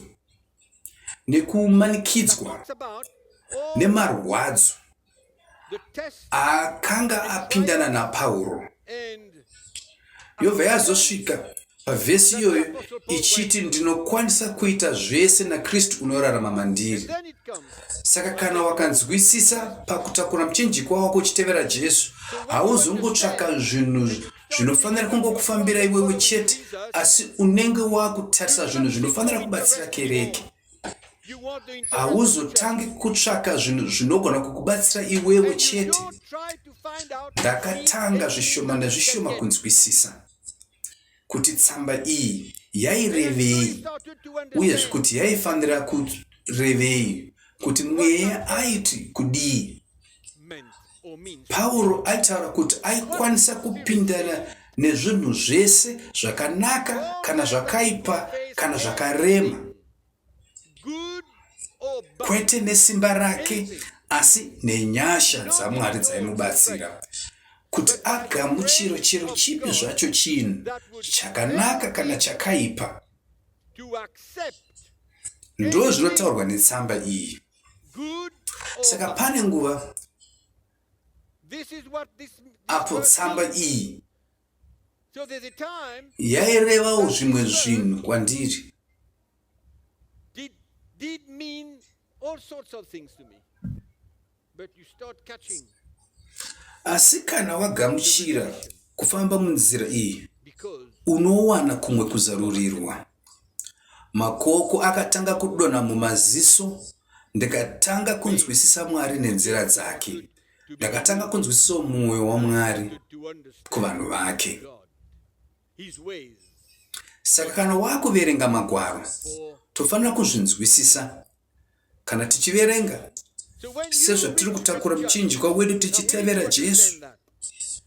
nekumanikidzwa talks about all nemarwadzo the tests akanga apindana naPauro. and Yobva yazosvika pavhesi iyoyo ichiti ndinokwanisa kuita zvese naKristu unorarama mandiri. then it comes. Saka kana wakanzwisisa pakutakura muchinjikwa wako uchitevera Jesu, hauzongotsvaka zvinhu zvinofanira kungokufambira iwewe chete, asi unenge wakutarisa zvinhu zvinofanira kubatsira kereke. You want the internet Hauzotangi kutsvaka zvinhu zvinogona kukubatsira iwewe and you chete. don't try to find out Ndakatanga zvishoma nezvishoma kunzwisisa kuti tsamba iyi yairevei uyezve kuti yaifanira kurevei, kuti mweya aiti kudii. Pauro aitaura kuti aikwanisa kupindana nezvinhu zvese zvakanaka kana zvakaipa kana zvakarema, kwete nesimba rake asi nenyasha dzaMwari dzaimubatsira kuti agamuchira chiro chipi zvacho chinhu chakanaka kana chakaipa. Ndo zvinotaurwa netsamba iyi. Saka pane nguva apo tsamba iyi yairevawo zvimwe zvinhu kwandiri. did mean all sorts of things to me, but you start catching Asi kana wagamuchira kufamba munzira iyi, because unowana kumwe kuzarurirwa. Makoko akatanga kudonha mumaziso, ndikatanga kunzwisisa Mwari nenzira dzake, ndakatanga kunzwisisa mwoyo waMwari to understand kuvanhu vake. God, His ways. Saka kana wakuverenga magwaro, For tofanira kuzvinzwisisa. Kana tichiverenga so when sezvo tiri kutakura muchinjikwa wedu tichitevera Jesu,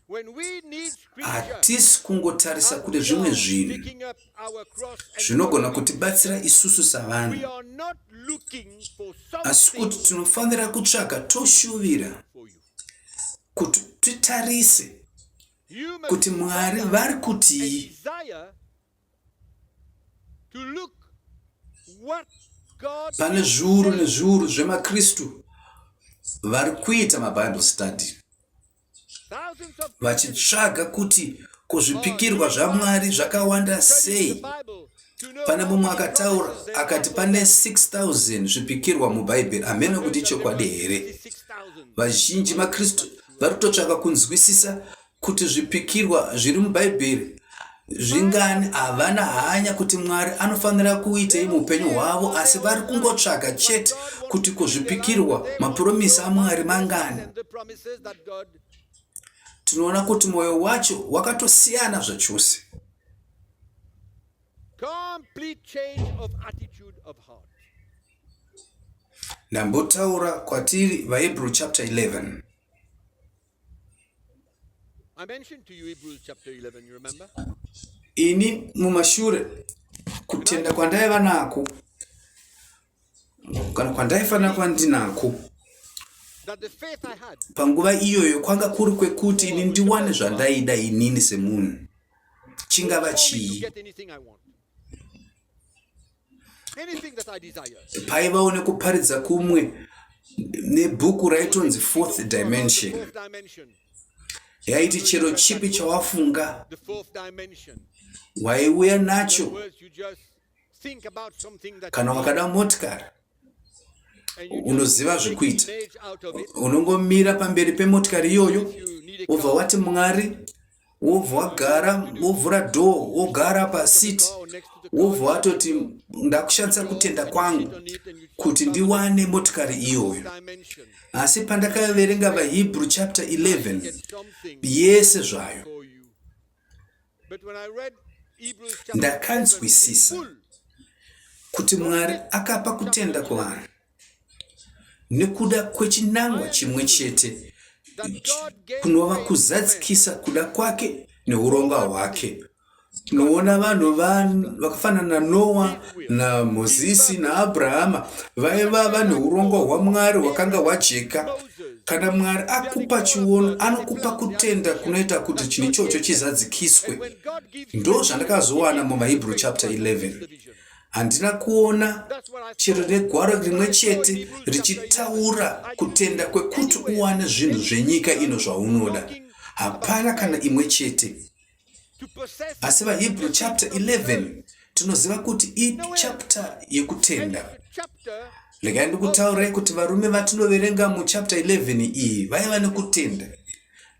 when we need scripture, hatisi kungotarisa kuti zvimwe zvinhu picking up our cross and zvinogona kutibatsira isusu we savanhu, are not looking for asi something kuti tinofanira kutsvaka toshuvira for you. kuti titarise You must kuti Mwari vari a kuti desire to look what God pane zviuru nezviuru zvemakristu vari kuita mabible study thousands of vachitsvaga kuti kuzvipikirwa zvaMwari zvakawanda studying the sei. Bible to know Pane how mumwe many akataura promises there are akati for pane them. 6,000 zvipikirwa mubhaibheri. Hamene kuti chokwadi here. 66,000. Vazhinji makristu vari kutotsvaka kunzwisisa kuti zvipikirwa zviri mubhaibheri zvingani. Havana hanya kuti Mwari anofanira kuitei muupenyu hwavo, asi vari kungotsvaga chete kuti kuzvipikirwa mapuromisi aMwari mangani. And the promises that God Tinoona kuti mwoyo wacho wakatosiyana zvachose. complete change of attitude of heart. Ndambotaura kwatiri vaHebrew chapter 11. I mentioned to you Hebrews chapter 11, you remember? Ini mumashure kutenda kwandaiva nako kana kwandaifanira kwandinako That the faith I had panguva iyoyo kwanga kuri kwekuti ini ndiwane zvandaida inini semunhu, chingava for me to chii. get anything I want. Anything that I desire. Paivawo nekuparidza kumwe nebhuku raitonzi Fourth Dimension. Fourth dimension. Yaiti chero chipi chawafunga The fourth dimension. waiuya In nacho. other words, you just think about something that Kana you wakada motikari and you unoziva just make zvekuita, an image out of it. unongomira pamberi pemotikari iyoyo, You need a wobva car, wati Mwari, wobva wagara, wovhura dhoo, wogara pasiti, or next to the car, wobva watoti ndakushandisa kutenda kwangu on it and you kuti ndiwane motikari iyoyo. dimension. Asi pandakaverenga vaHebrew chapter 11 Get something yese zvayo, for you. But when I read Hebrews chapter 11 ndakanzwisisa in full, kuti Mwari akapa kutenda kuvanhu nekuda kwechinangwa chimwe chete that God gave kunova faith kuzadzikisa kuda kwake neurongwa hwake. Tinoona vanhu vakafanana naNoa naMozisi naAbhurahama vaiva neurongwa hwaMwari hwakanga hwajeka. Kana Mwari akupa chiono, anokupa kutenda kunoita kuti chinhu ichocho chizadzikiswe. when God gives Ndo zvandakazowana mumaHebrew chapter 11. vision. Handina kuona That's what I chero thought. negwaro rimwe chete richitaura kutenda kwekuti uwane zvinhu zvenyika ino zvaunoda. Hapana kana imwe chete. To possess Asi vaHebrew chapter 11 tinoziva kuti chapter yekutenda. chapter Regai ndikutaurai kuti varume vatinoverenga muchapter 11 iyi vaiva nekutenda.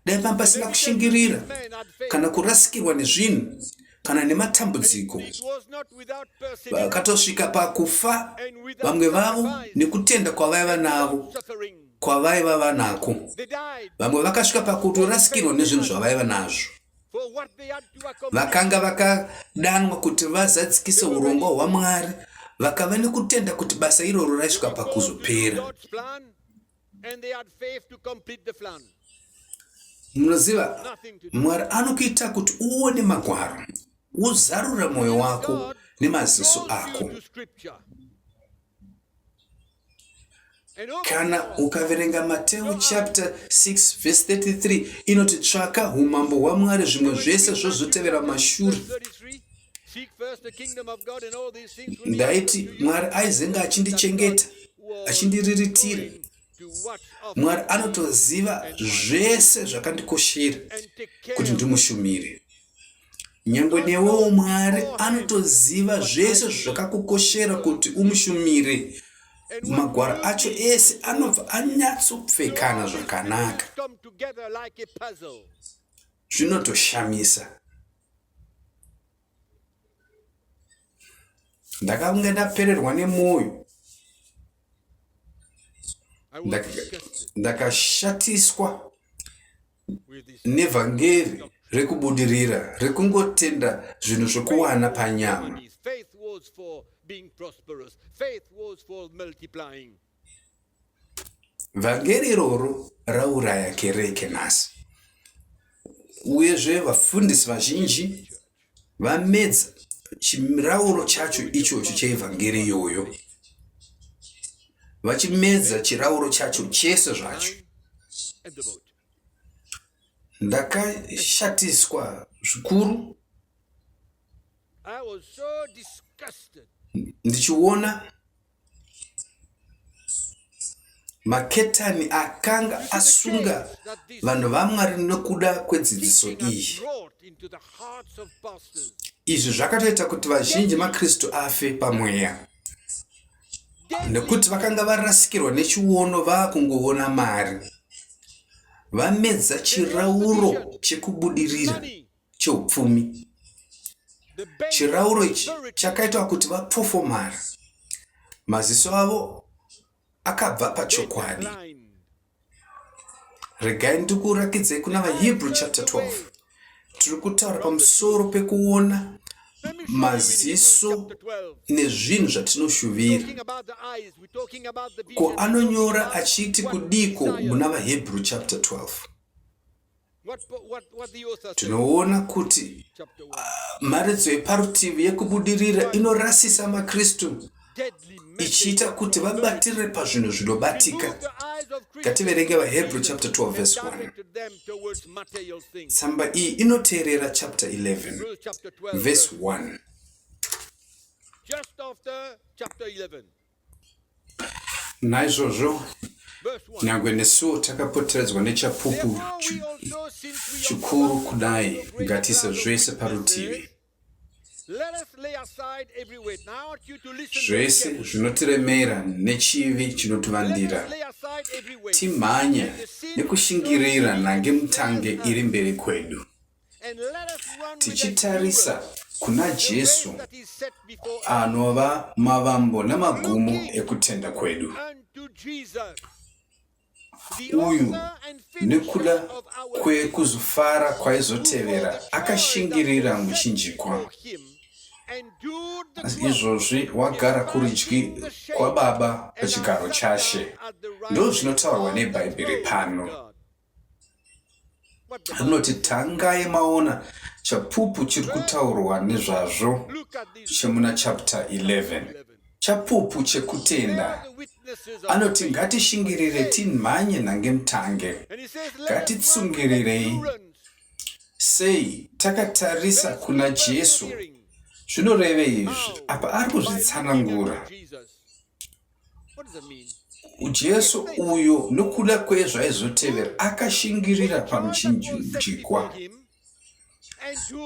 Dai pamba pasina kushingirira men had faith. kana kurasikirwa nezvinhu kana nematambudziko, It was not without perseverance vakatosvika pakufa and without vamwe vavo sacrifice, nekutenda kwavaiva navo suffering. kwavaiva vanako. They died Vamwe vakasvika pakutorasikirwa nezvinhu zvavaiva nazvo. for what they had to accomplish. Vakanga vakadanwa kuti vazadzikise urongwa hwaMwari, vakava nekutenda kuti basa iroro raisvika To do pakuzopera. God's plan, and they had faith to complete the plan. Munoziva, Nothing to do. Mwari anokuita kuti uone magwaro, uzarura mwoyo wako God nemaziso draws you ako. to scripture. And over Kana there, ukaverenga Mateo chapter 6 verse 33 inoti tsvaka umambo hwaMwari, zvimwe zvese zvozotevera mashure. verse 33, seek first the kingdom of God and all these things will be Ndaiti added to you. Mwari aizenga achindichengeta, achindiriritira. To watch of Mwari anotoziva zvese zvakandikoshera and take care kuti of ndimushumire. Nyangwe newewo Mwari anotoziva zvese zvakakukoshera kuti umushumire. Magwaro acho ese anobva anyatsopfekana zvakanaka. come together like a puzzle. Zvinotoshamisa. Ndakange ndapererwa nemwoyo, I was disgusted ndakashatiswa with this. nevhangeri rekubudirira rekungotenda zvinhu zvokuwana panyama. Faith was for being prosperous. Faith was for multiplying. Vhangeri iroro rauraya kereke nhasi. Uyezve vafundisi vazhinji vamedza chirauro chacho ichocho cheevhangeri iyoyo, vachimedza chirauro chacho chese zvacho. And the boat. ndakashatiswa zvikuru I was so disgusted. ndichiona maketani akanga asunga vanhu vaMwari nokuda kwedzidziso Teaching had iyi. brought into the hearts of pastors. Izvi zvakatoita kuti vazhinji maKristu afe pamweya, nekuti vakanga varasikirwa nechiono vakungoona mari. Vamedza chirauro chekubudirira cheupfumi. The base Chirauro ichi spiritual chakaitwa kuti vapofomara. Maziso avo akabva made them pachokwadi. blind. Regai ndikurakidzei kuna vaHebrew chapter 12. Tiri kutaura pamusoro pekuona Let me show you in Hebrews maziso chapter 12. nezvinhu zvatinoshuvira. Talking about the eyes, we're talking about the Ko vision. anonyora achiti What kudiko desire. muna vaHebrew chapter 12. What the author said. Tinoona kuti Chapter 1. mharidzo yeparutivi yekubudirira inorasisa maKristu Deadly message. ichiita kuti vabatirire pazvinhu zvinobatika. Remove the eyes of Ngativerenge vaHebrew chapter 12 and verse 1. directed them towards material things. Tsamba iyi inoteerera chapter 11 Hebrews chapter 12. verse 1. Just after chapter 11. Naizvozvo Verse 1. nyangwe nesuwo takapoteredzwa nechapupu Therefore we also, since we are chikuru surrounded kudai by so great a ngatiise cloud of zvese witnesses, parutivi, let us lay aside every weight. Now I want you to listen zvese very carefully. zvinotiremera nechivi Let chinotivandira, us lay aside every weight timhanye and the sin nekushingirira which nange easily mutange beset us, iri mberi kwedu, and let us run with tichitarisa endurance kuna the race Jesu that is set before us, anova mavambo namagumo ekutenda kwedu. unto Jesus, the Uyu author and finisher nekuda of our faith, kwekuzofara who for kwaizotevera the joy akashingirira that was set muchinjikwa. before him, endured the Asi cross, izvozvi wagara kurudyi kwababa pachigaro chashe. Ndo zvinotaurwa nebhaibheri pano. Rinoti tangai maona chapupu chiri kutaurwa nezvazvo chemuna chapter 11. Chapupu chekutenda. Anoti ngatishingirire timhanye nange mutange. Ngatitsungirirei. Sei takatarisa kuna Jesu. Zvinoreve izvi, apa ari kuzvitsanangura. Jesu uyo nokuda kwezvaizotevera akashingirira pamuchinjikwa.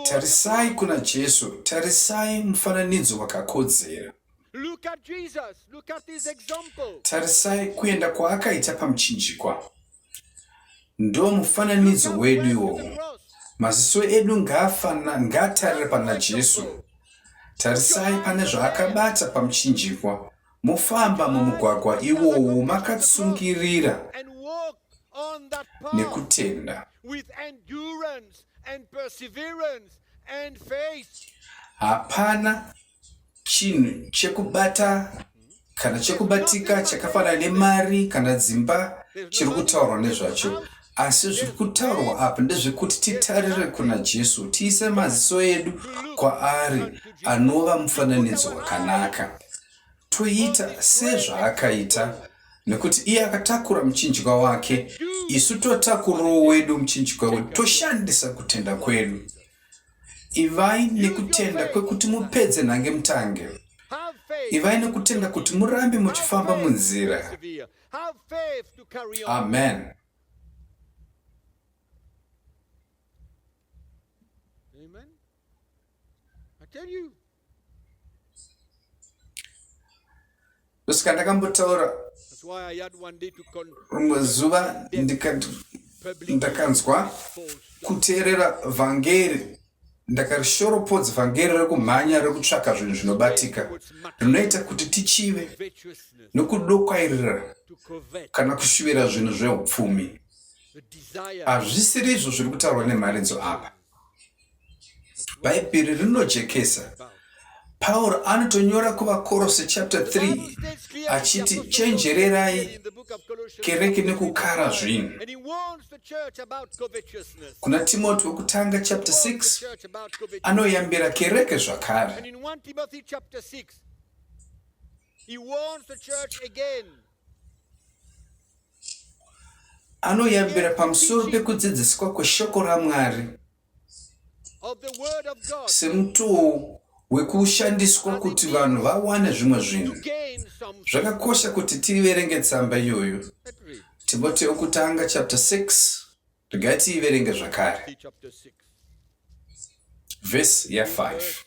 Tarisai kuna Jesu, tarisai mufananidzo wakakodzera. Tarisai kuenda kwaakaita pamuchinjikwa. Ndo mufananidzo wedu iwowo. Maziso edu ngaatarire pana Jesu. Tarisai pane zvaakabata pamuchinjikwa. Mufamba mumugwagwa iwowo makatsungirira nekutenda. Hapana chinhu chekubata kana chekubatika chakafanana nemari kana dzimba chiri kutaurwa nezvacho. Asi zviri kutaurwa apa ndezvekuti titarire kuna Jesu, tiise maziso edu kwaari anova mufananidzo wakanaka. Toita sezvaakaita, nekuti iye akatakura muchinjikwa wake, isu totakurawo wedu muchinjikwa wedu, toshandisa kutenda kwedu. Ivai nekutenda kwekuti mupedze nange mutange. Ivai nekutenda kuti murambe muchifamba munzira. Amen. Amen. I tell you. Kusika ndakambotaura That's why I had one day to rumwe zuva ndakanzwa kuteerera vhangeri, ndakarishoropodzera vhangeri rekumhanya rekutsvaka zvinhu zvinobatika rinoita kuti tichive nokudokwairira kana kushuvira zvinhu zveupfumi. Hazvisiri izvo zviri kutaurwa nemharidzo apa. Bhaibheri rinojekesa. Pauro anotonyora kuvakorose chapter 3 achiti chenjererai kereke nekukara zvinhu. Kuna Timothy wekutanga chapter 6 anoyambira kereke zvakare. anoyambira pamusoro pekudzidziswa kweshoko raMwari of the word of God semutoo wekushandiswa kuti vanhu vawane zvimwe to zvinhu. gain something. Zvakakosha kuti tiverenge tsamba iyoyo. Let's read. Timoteo kutanga chapter 6. Regai tiverenge zvakare. See chapter 6. Verse ya 5.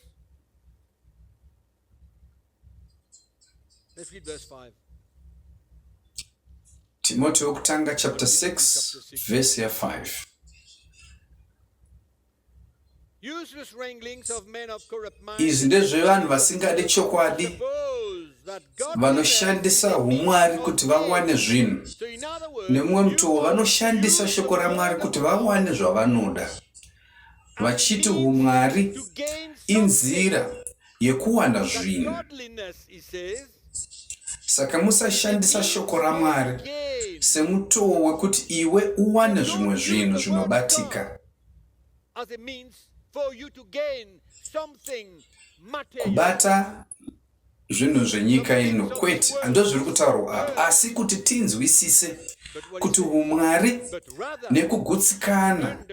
Let's read verse 5. Timoteo kutanga chapter 6 verse ya 5. Useless wranglings of men of corrupt minds. Izvi ndezvevanhu vasingadi chokwadi, Suppose that God vanoshandisa umwari kuti vawane zvinhu. So in other words, Nemumwe mutoo vanoshandisa shoko raMwari kuti vawane zvavanoda. Vachiti umwari to gain inzira yekuwana zvinhu. godliness, he says, Saka musashandisa shoko raMwari gain semutoo wekuti iwe uwane zvimwe zvinhu zvinobatika. as a means for you to gain something material. Kubata zvinhu zvenyika ino kwete handozviri kutaurwa apa, asi kuti tinzwisise kuti umwari But rather, nekugutsikana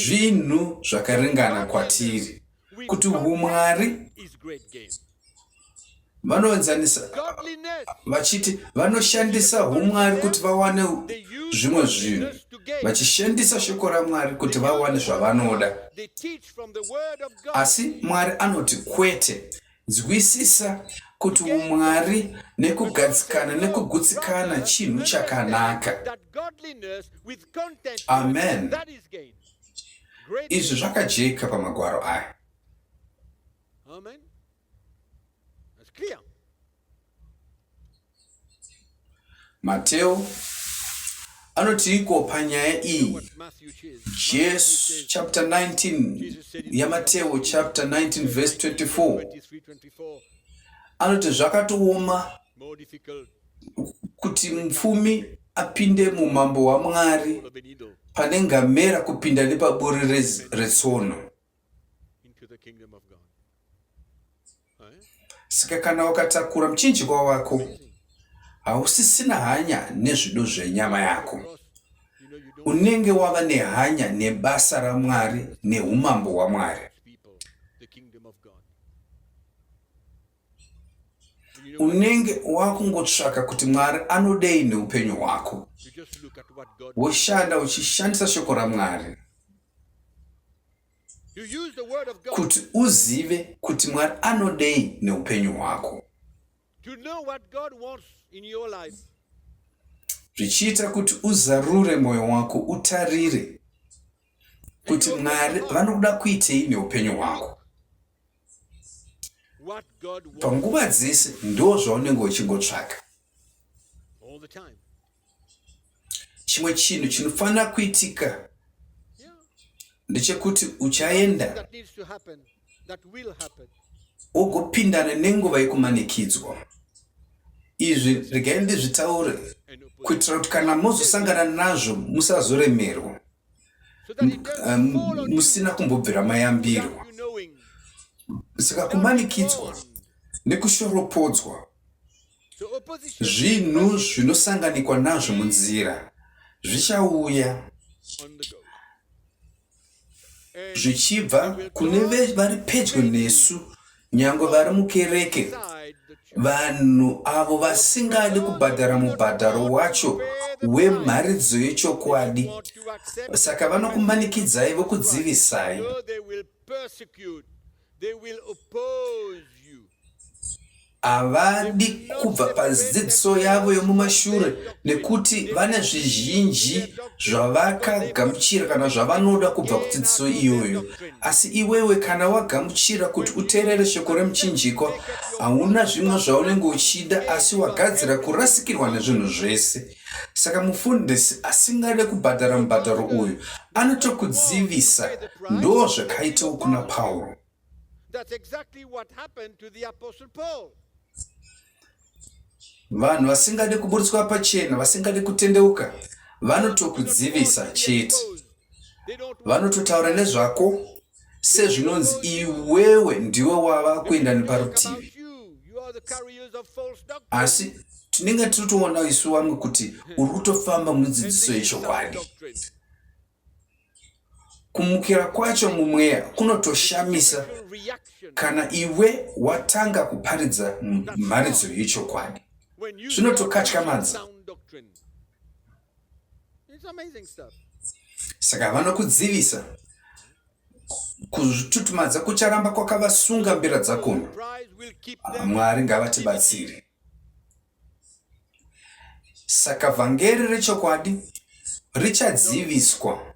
zvinhu zvakaringana kwatiri. Kuti umwari is great gain. vanoenzanisa Godliness, vachiti vanoshandisa umwari kuti vawane they use zvimwe zvinhu, godliness to gain. vachishandisa shoko raMwari kuti vawane zvavanoda. They teach from the word of God. Asi Mwari anoti kwete, nzwisisa kuti umwari nekugadzikana nekugutsikana chinhu chakanaka. That godliness with contentment, Amen. that is gain. Great. Izvi zvakajeka pamagwaro aya. Amen. That's clear. Mateo anoti iko panyaya iyi, What Matthew says. Jesu chapter 19 ya Mateo chapter 19 verse 24 23, 24. anoti zvakatooma More difficult. kuti mupfumi apinde mumambo waMwari Of a needle pane ngamera kupinda nepaburi retsono. into the kingdom of God. Right? Saka kana ukatakura muchinjikwa wako hausisina hanya nezvido zvenyama yako, Because you know you don't unenge wava nehanya nebasa raMwari neumambo waMwari. people the kingdom of God. And you know what? Unenge wakungotsvaka kuti Mwari anodei neupenyu hwako, You just look at what God. woshanda uchishandisa shoko raMwari You use the word of God kuti uzive kuti Mwari anodei neupenyu hwako, to know what God wants in your life. zvichiita kuti uzarure mwoyo wako, utarire kuti Mwari vanoda kuitei neupenyu hwako. What God wants Panguva dzese ndo zvaunenge uchingotsvaka. all the time. Chimwe chinhu chinofanira kuitika Yeah. ndechekuti uchaenda That needs to happen. That will happen. ugopindana nenguva yekumanikidzwa. Izvi regai ndizvitaure And kuitira kuti kana mozosangana nazvo musazoremerwa, so that it doesn't fall on you musina kumbobvira mayambirwa. without you knowing. Saka kumanikidzwa nekushoropodzwa So opposition zvinhu zvinosanganikwa nazvo munzira zvichauya on the go. And zvichibva kune vari pedyo nesu, nyangwe vari mukereke, inside the church. vanhu avo vasingadi kubhadhara mubhadharo wacho wemharidzo yechokwadi. Want to accept. Saka vanokumanikidzai vokudzivisai. So they will persecute. They will oppose you. Havadi kubva padzidziso yavo yomumashure nekuti vane zvizhinji zvavakagamuchira kana zvavanoda kubva kudzidziso iyoyo. Asi iwewe kana wagamuchira kuti uteerere shoko remuchinjikwa, hauna zvimwe zvaunenge uchida, asi wagadzira kurasikirwa nezvinhu zvese. Saka mufundisi asingade kubhadhara mubhadharo uyu anotokudzivisa. Ndo zvakaitawo kuna Pauro. That's exactly what happened to the Apostle Paul. Vanhu vasingade kuburitswa pachena, vasingade kutendeuka, vanotokudzivisa chete. They don't want Vanototaura nezvako sezvinonzi iwewe ndiwe wava kuenda neparutivi. about you. You are the carriers of false doctrine. asi tinenge titoona isu vamwe kuti uri kutofamba And mudzidziso this is sound yechokwadi. doctrine. Kumukira kwacho mumweya kunotoshamisa Spiritual reaction. kana iwe watanga kuparidza mharidzo yechokwadi. When you Zvinotokatyamadza. sound doctrine. It's amazing stuff. Saka vanokudzivisa kuzvitutumadza kucharamba kwakavasunga mbira dzakono. Pride will keep them. Mwari ngavatibatsire. Saka vhangeri rechokwadi richadziviswa.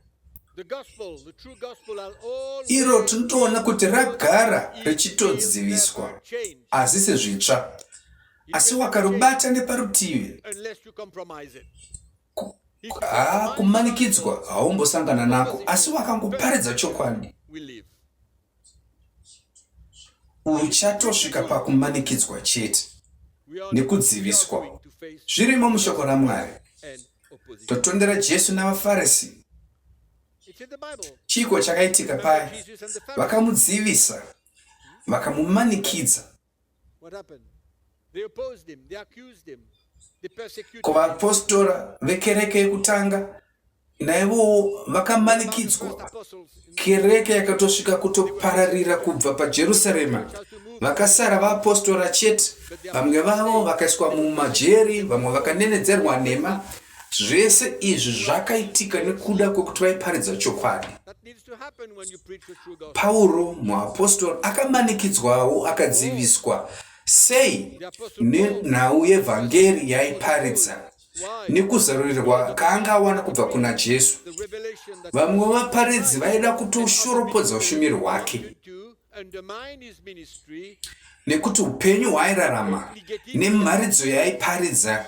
The gospel, the true gospel, are all Iro tinotoona kuti ragara richitodziviswa, asi sezvitsva. Asi wakarubata neparutivi, unless you compromise it. kumanikidzwa haumbosangana nako, asi wakangoparidza chokwadi, We live. uchatosvika pakumanikidzwa chete We are nekudziviswa. going to face Zvirimo mushoko raMwari. an opposition. Totondera Jesu navaFarisi. It's in the Bible. Chiko chakaitika paya, Jesus and the Pharisees. vakamudzivisa, vakamumanikidza. What happened? They opposed him. They accused him. They persecuted him. Kuvapostora vekereke yekutanga naivowo First vakamanikidzwa. apostles in Kereke yakatosvika kutopararira kubva paJerusarema. Vakasara vapostora chete, vamwe vavo vakaiswa mumajeri, vamwe vakanenedzerwa nhema. Zvese izvi zvakaitika nekuda kwekuti vaiparidza chokwadi. that needs to happen when you preach the true gospel. Pauro muapostori akamanikidzwawo akadziviswa sei nenhau yevhangeri yaiparidza nekuzarurirwa kaanga awana kubva kuna Jesu. The revelation that Vamwe vaparidzi vaida kutoshoropodza ushumiri hwake to undermine his ministry nekuti upenyu hwaairarama nemharidzo yaaiparidza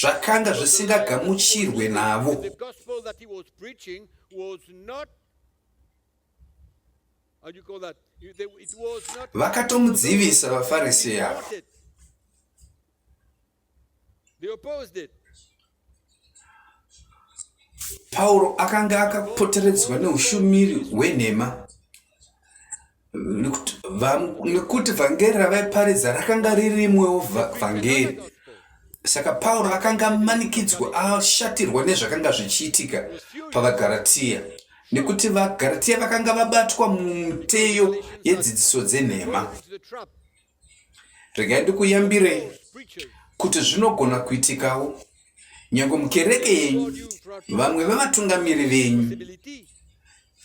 zvakanga zvisingagamuchirwe navo. the gospel that he was preaching was not, how do you call that? It was not Vakatomudzivisa vaFarisi ava. supported. They opposed it. Pauro akanga akapoteredzwa neushumiri hwenhema nekuti vhangeri ravaiparidza rakanga ririmwewo vhangeri. Saka Pauro akanga amanikidzwa, ashatirwa nezvakanga zvichiitika pavaGaratia, nekuti vaGaratia vakanga vabatwa mumiteyo yedzidziso dzenhema. Into the trap. Regai ndikuyambirei Preachers. kuti zvinogona kuitikawo. Nyange mukereke yenyu, vamwe vavatungamiri venyu Possibility.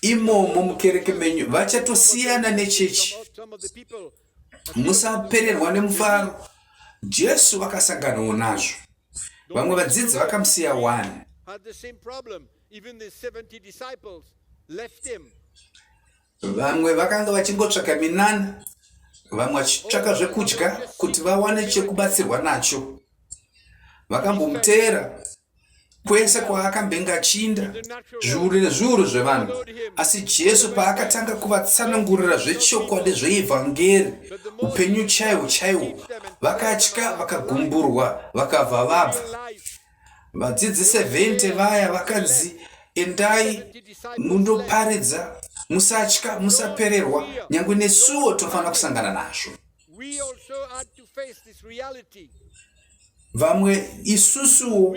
imomo mukereke menyu vachatosiyana nechechi. Some of the people Musapererwa nemufaro. Jesu vakasanganawo nazvo. Vamwe vadzidzi vakamusiya wani. had the same problem. Even the 70 disciples left him. Vamwe vakanga vachingotsvaka minana, vamwe vachitsvaka zvekudya kuti vawane chekubatsirwa nacho. Vakambomutevera kwese kwaakambenge achinda, zviuru nezviuru zvevanhu. Asi Jesu paakatanga kuvatsanangurira zvechokwadi zveevhangeri, upenyu chaihwo chaihwo, vakatya, vakagumburwa, vakabva vabva. Life. Vadzidzi 70 vaya vakanzi endai mundoparidza, musatya, musapererwa, nyange nesuwo tofanira kusangana nazvo. We also had to face this reality. Vamwe isusuwo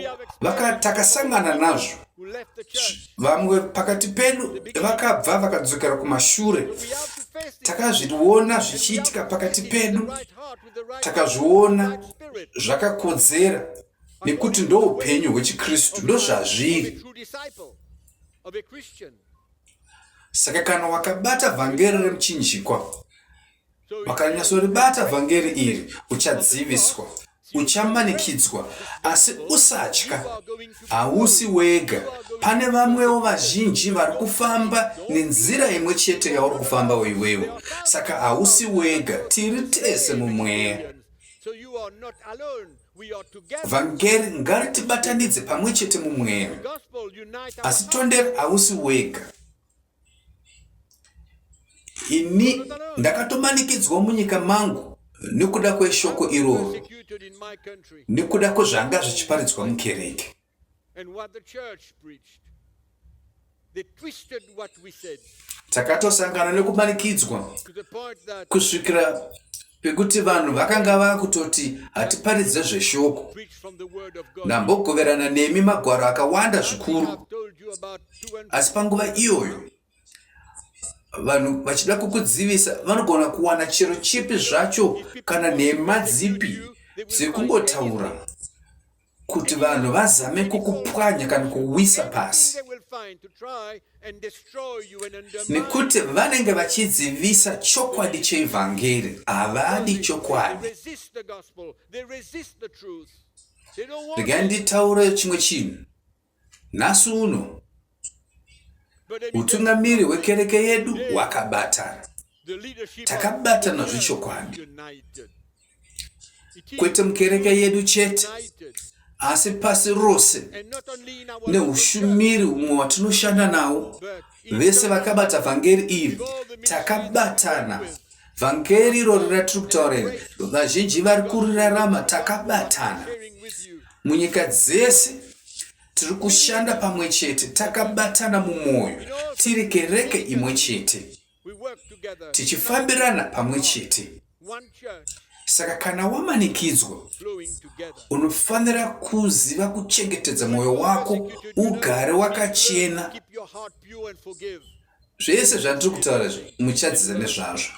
takasangana nazvo. Who left the church. Vamwe pakati pedu vakabva vakadzokera kumashure. We have to face this. Takazviona zvichiitika pakati pedu, Right heart with the right takazviona spirit. zvakakodzera, nekuti ndoupenyu hwechikristu, Of ndozvazviri. a true disciple. Of a Christian. Saka kana wakabata vhangeri remuchinjikwa, So wakanyatsoribata vhangeri iri, uchadziviswa, uchamanikidzwa, asi usatya. Hausi wega, pane vamwewo vazhinji vari kufamba nenzira imwe chete yauri kufamba iwewe. Saka hausi wega, tiri tese mumweya. So you are not alone. We are together. Vhangeri ngaritibatanidze pamwe chete mumweya. Gospel unite our Asi tondera, hausi wega. Ini ndakatomanikidzwa munyika mangu nekuda kweshoko iroro, persecuted in my country. nekuda kwezvanga zvichiparidzwa mukereke. And what the church preached. They twisted what we said Takatosangana nekumanikidzwa to the point that kusvikira pekuti vanhu vakanga vakutoti hatiparidze zveshoko. preach from the word of God. Ndambogoverana nemi magwaro akawanda zvikuru, I've told you about 200 asi panguva iyoyo vanhu vachida kukudzivisa vanogona kuwana chero chipi zvacho kana nhema dzipi dzekungotaura kuti vanhu vazame kukupwanya kana kuwisa pasi, they will find to try and destroy you and undermine nekuti vanenge vachidzivisa chokwadi cheevhangeri, havadi They chokwadi. resist the gospel. They resist the truth. They don't want Regai nditaure chimwe chinhu. Nhasi uno but they become utungamiri hwekereke yedu hwakabatana, the leadership takabatana of the zvechokwadi, church united. It is kwete mukereke yedu chete united. asi pasi rose And not only in our local neushumiri umwe watinoshanda nawo. church, but in Vese vakabata vhangeri iri takabatana. Vhangeri iro ratiri kutaura vazhinji vari kurirarama takabatana. sharing with you. Munyika dzese tiri kushanda pamwe chete, takabatana mumwoyo, tiri kereke imwe chete, We work together. tichifambirana pamwe chete. One church Saka kana wamanikidzwa, flowing together. unofanira kuziva kuchengetedza mwoyo wako ugare wakachena. Keep your heart pure and forgive. Zvese zvandiri kutaura muchadzidza nezvazvo.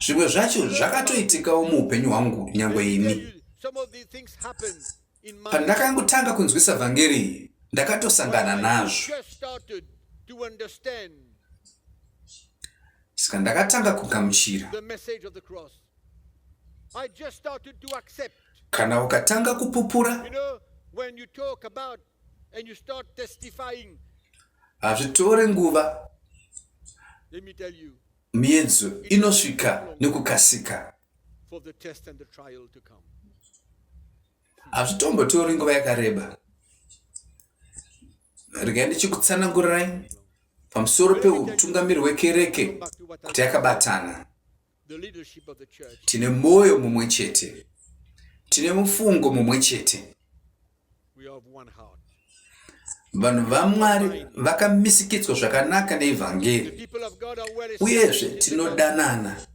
Zvimwe zvacho zvakatoitikawo muupenyu hwangu nyangwe Tell ini. you, some of these things happen in my Pandakangotanga kunzwisa vhangeri iyi, ndakatosangana nazvo. just started to understand Saka ndakatanga kugamuchira. the message of the cross. I just started to accept. Kana ukatanga kupupura, You know, when you talk about and you start testifying, hazvitore nguva, let me tell you, miedzo inosvika nekukasika. for the test and the trial to come. Hazvitombotori nguva yakareba. Regai ndichikutsanangurirai pamusoro peutungamiri hwekereke kuti yakabatana. The leadership of the church. Tine mwoyo mumwe chete, tine mufungo mumwe chete. We have one heart. Vanhu vaMwari vakamisikidzwa zvakanaka The neevhangeri, people of God are well uyezve established. tinodanana.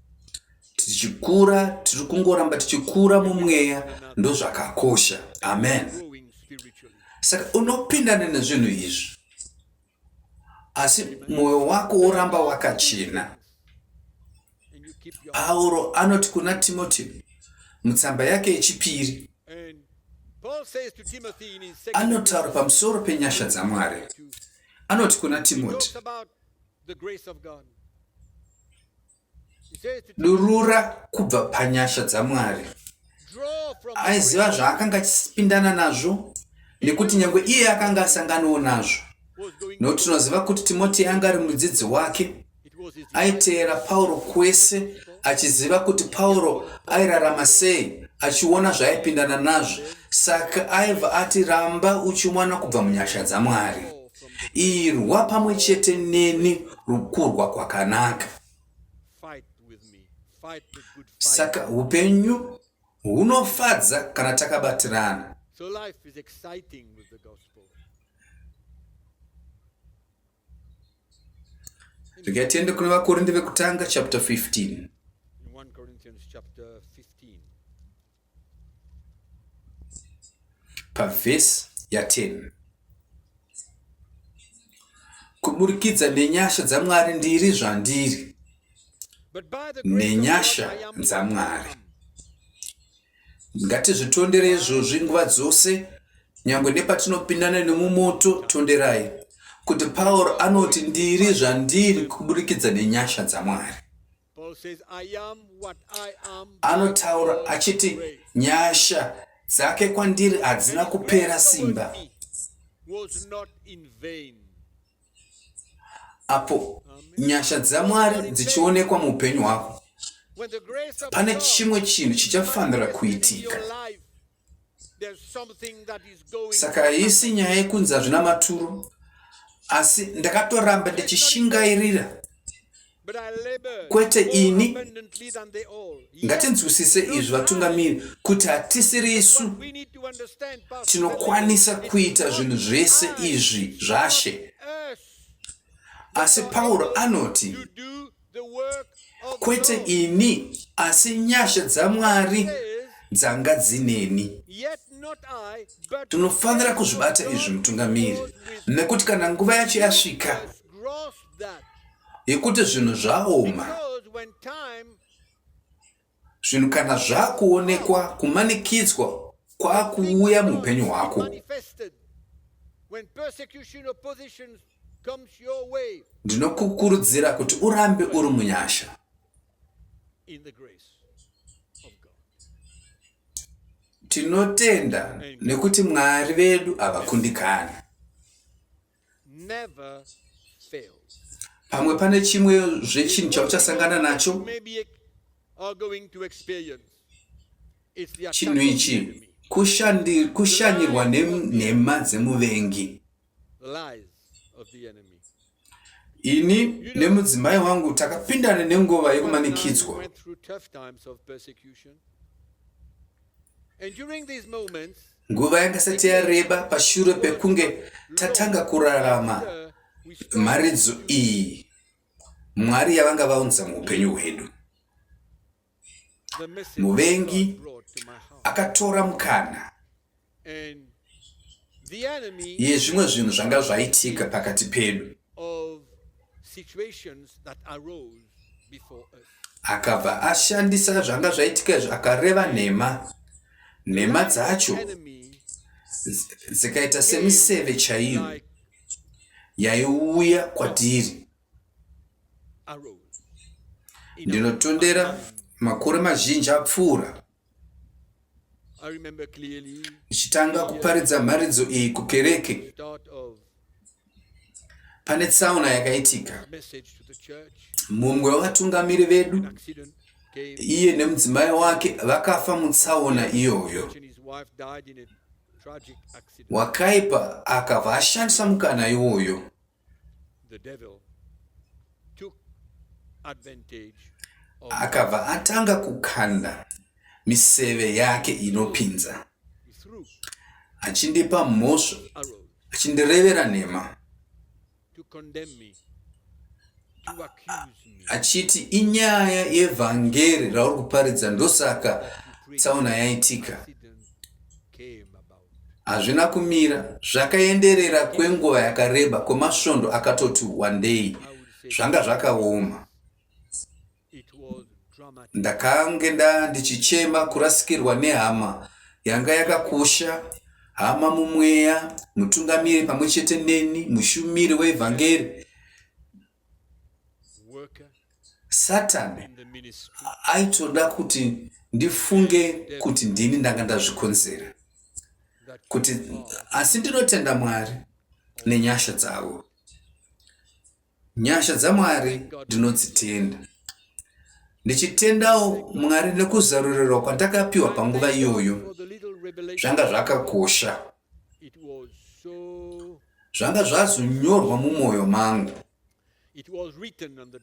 Tichikura, tiri kungoramba tichikura mumweya, ndo zvakakosha. Amen. Growing spiritually. Saka unopindana nezvinhu izvi, asi mwoyo wako uramba wakachena. And you keep your Pauro anoti kuna Timoti mutsamba yake yechipiri, and Paul says to Timothy in his anotaura pamusoro penyasha dzaMwari. 2, Anoti kuna he Timoti, talks about the grace of God. He says to durura kubva panyasha dzaMwari. draw from the Aiziva grace zvaakanga achipindana nazvo, nekuti nyangwe iye akanga asanganawo nazvo. was going Nokuti tinoziva kuti Timoti anga ari mudzidzi wake, it was his aiteera Pauro kwese, achiziva kuti Pauro airarama sei, achiona zvaaipindana nazvo. Saka aibva ati ramba uchiwana kubva munyasha dzaMwari. Irwa pamwe chete neni rukurwa kwakanaka. fight with me. Fight the good fight. Saka upenyu hunofadza kana takabatirana. So life is exciting with the gospel. Regai tiende kuna vakorinde vekutanga chapter 15. In 1 Corinthians chapter 15. Pavhesi ya10. Kuburikidza nenyasha dzaMwari ndiri zvandiri, But by the grace of God, nenyasha I am dzaMwari. Ngatizvitondere izvozvi nguva dzose, nyangwe nepatinopindana nemumoto, tonderai kuti Pauro anoti ndiri zvandiri kuburikidza nenyasha dzaMwari. Paul says, I am what I am. Anotaura achiti nyasha dzake kwandiri hadzina kupera simba. Was not in vain. Apo nyasha dzaMwari dzichionekwa muupenyu hwako, When the grace of pane God chimwe chinhu chichafanira in kuitika. your life, there's something that is going Saka haisi nyaya yekunzi hazvina maturo, asi ndakatoramba ndichishingairira. but I labor Kwete more ini. abundantly than they all. Yes, Ngatinzwisise izvi vatungamiri kuti hatisiri isu we need to understand, Pastor, tinokwanisa kuita zvinhu zvese izvi zvashe. us Asi Pauro anoti to do the work of kwete God ini asi nyasha dzaMwari says, dzanga dzineni. yet not I, but the Tinofanira grace of kuzvibata God izvi which mutungamiri, was with nekuti kana nguva yacho yasvika us grasp that. yekuti zvinhu zvaoma, Because when time zvinhu kana zvakuonekwa, kumanikidzwa kwakuuya muupenyu hwako, manifested, when persecution, opposition comes your way ndinokukurudzira kuti urambe uri munyasha in the grace of God. tinotenda nekuti Mwari vedu havakundikani. Never fail. Pamwe pane chimwe zvechinhu chauchasangana nacho, Maybe are going to experience. It's the attack chinhu of the ichi enemy, kushanyirwa nenhema dzemuvengi. the lies of the enemy. Ini nemudzimai wangu takapindana nenguva We yekumanikidzwa. went through tough times of persecution. And during these moments, Nguva yangasati yareba pashure pekunge tatanga kurarama after we started mharidzo iyi, Mwari yavanga vaunza muupenyu hwedu. the message Muvengi God brought to my heart. akatora mukana And the enemy yezvimwe zvinhu zvanga zvaitika pakati pedu, of situations that arose before us. akabva ashandisa zvanga zvaitika izvi akareva nhema dzacho Enemy dzikaita semiseve chaiyo like yaiuya kwatiri. arose. Ndinotondera makore mazhinji apfuura I remember clearly ndichitanga kuparidza mharidzo iyi kukereke, start of pane tsaona yakaitika. message to the church. Mumwe wavatungamiri vedu, Accident came. iye nemudzimai wake vakafa mutsaona iyoyo. And his wife died in a tragic accident. Wakaipa akabva ashandisa mukana iwoyo, The devil took advantage of akabva atanga kukanda miseve yake inopinza, through achindipa mhosva, arrows achindirevera nhema, to condemn me, to accuse me, achiti inyaya yevhangeri rauri kuparidza ndosaka tsaona yaitika. accident came about. Hazvina kumira, zvakaenderera kwenguva yakareba, kwemasvondo akatoti wandei, I would say zvanga zvakaoma. it was dramatic. Ndakange ndichichema kurasikirwa nehama yanga yakakosha, hama mumweya, mutungamiri pamwe chete neni, mushumiri wevhangeri. Worker Satani in the ministry aitoda kuti ndifunge kuti ndini ndanga ndazvikonzera, that kuti asi ndinotenda Mwari nenyasha dzavo. Nyasha dzaMwari ndinodzitenda. Ndichitendawo Mwari nekuzarurirwa kwandakapiwa panguva iyoyo, for the little revelation. zvanga zvakakosha, It was so. zvanga zvazonyorwa mumwoyo mangu. It was written on the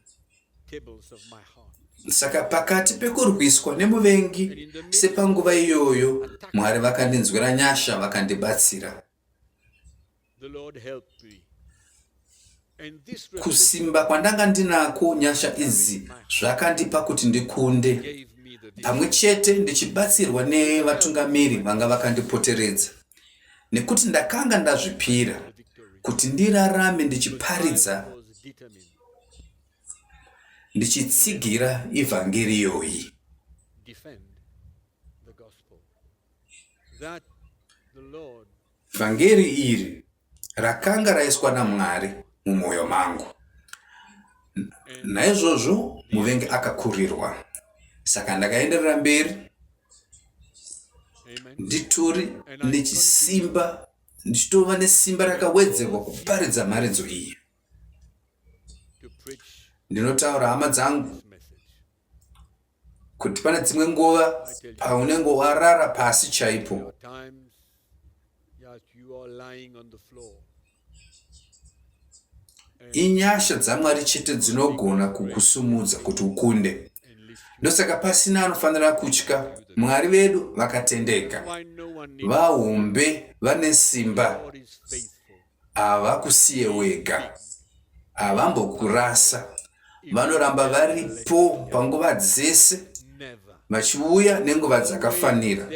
tables of my heart. Saka pakati pekurwiswa nemuvengi sepanguva iyoyo, Mwari vakandinzwira nyasha vakandibatsira. The Lord helped me. And this revelation Kusimba kwandanga ndinako nyasha idzi zvakandipa kuti ndikunde, gave me the pamwe chete ndichibatsirwa nevatungamiri vanga vakandipoteredza, nekuti ndakanga ndazvipira victory. kuti ndirarame I ndichiparidza, was determined. ndichitsigira ivhangeri iyoyi. Defend the gospel. That the Lord Vhangeri iri rakanga raiswa naMwari mumwoyo mangu. Naizvozvo muvengi akakurirwa. Saka ndakaenderera mberi Amen. nditori ndichisimba, ndichitova nesimba rakawedzerwa kuparidza mharidzo iyi. To preach Ndinotaura hama dzangu this message. kuti pane dzimwe nguva paunenge warara pasi chaipo, Times that you are lying on the floor. inyasha dzaMwari chete dzinogona kukusumudza kuti ukunde. And lift you. Ndosaka pasina anofanira kutya. Mwari vedu vakatendeka, Why no one needs vahombe, vane simba, God is faithful. havakusiye wega, havambokurasa, vanoramba varipo panguva dzese never. vachiuya nenguva dzakafanira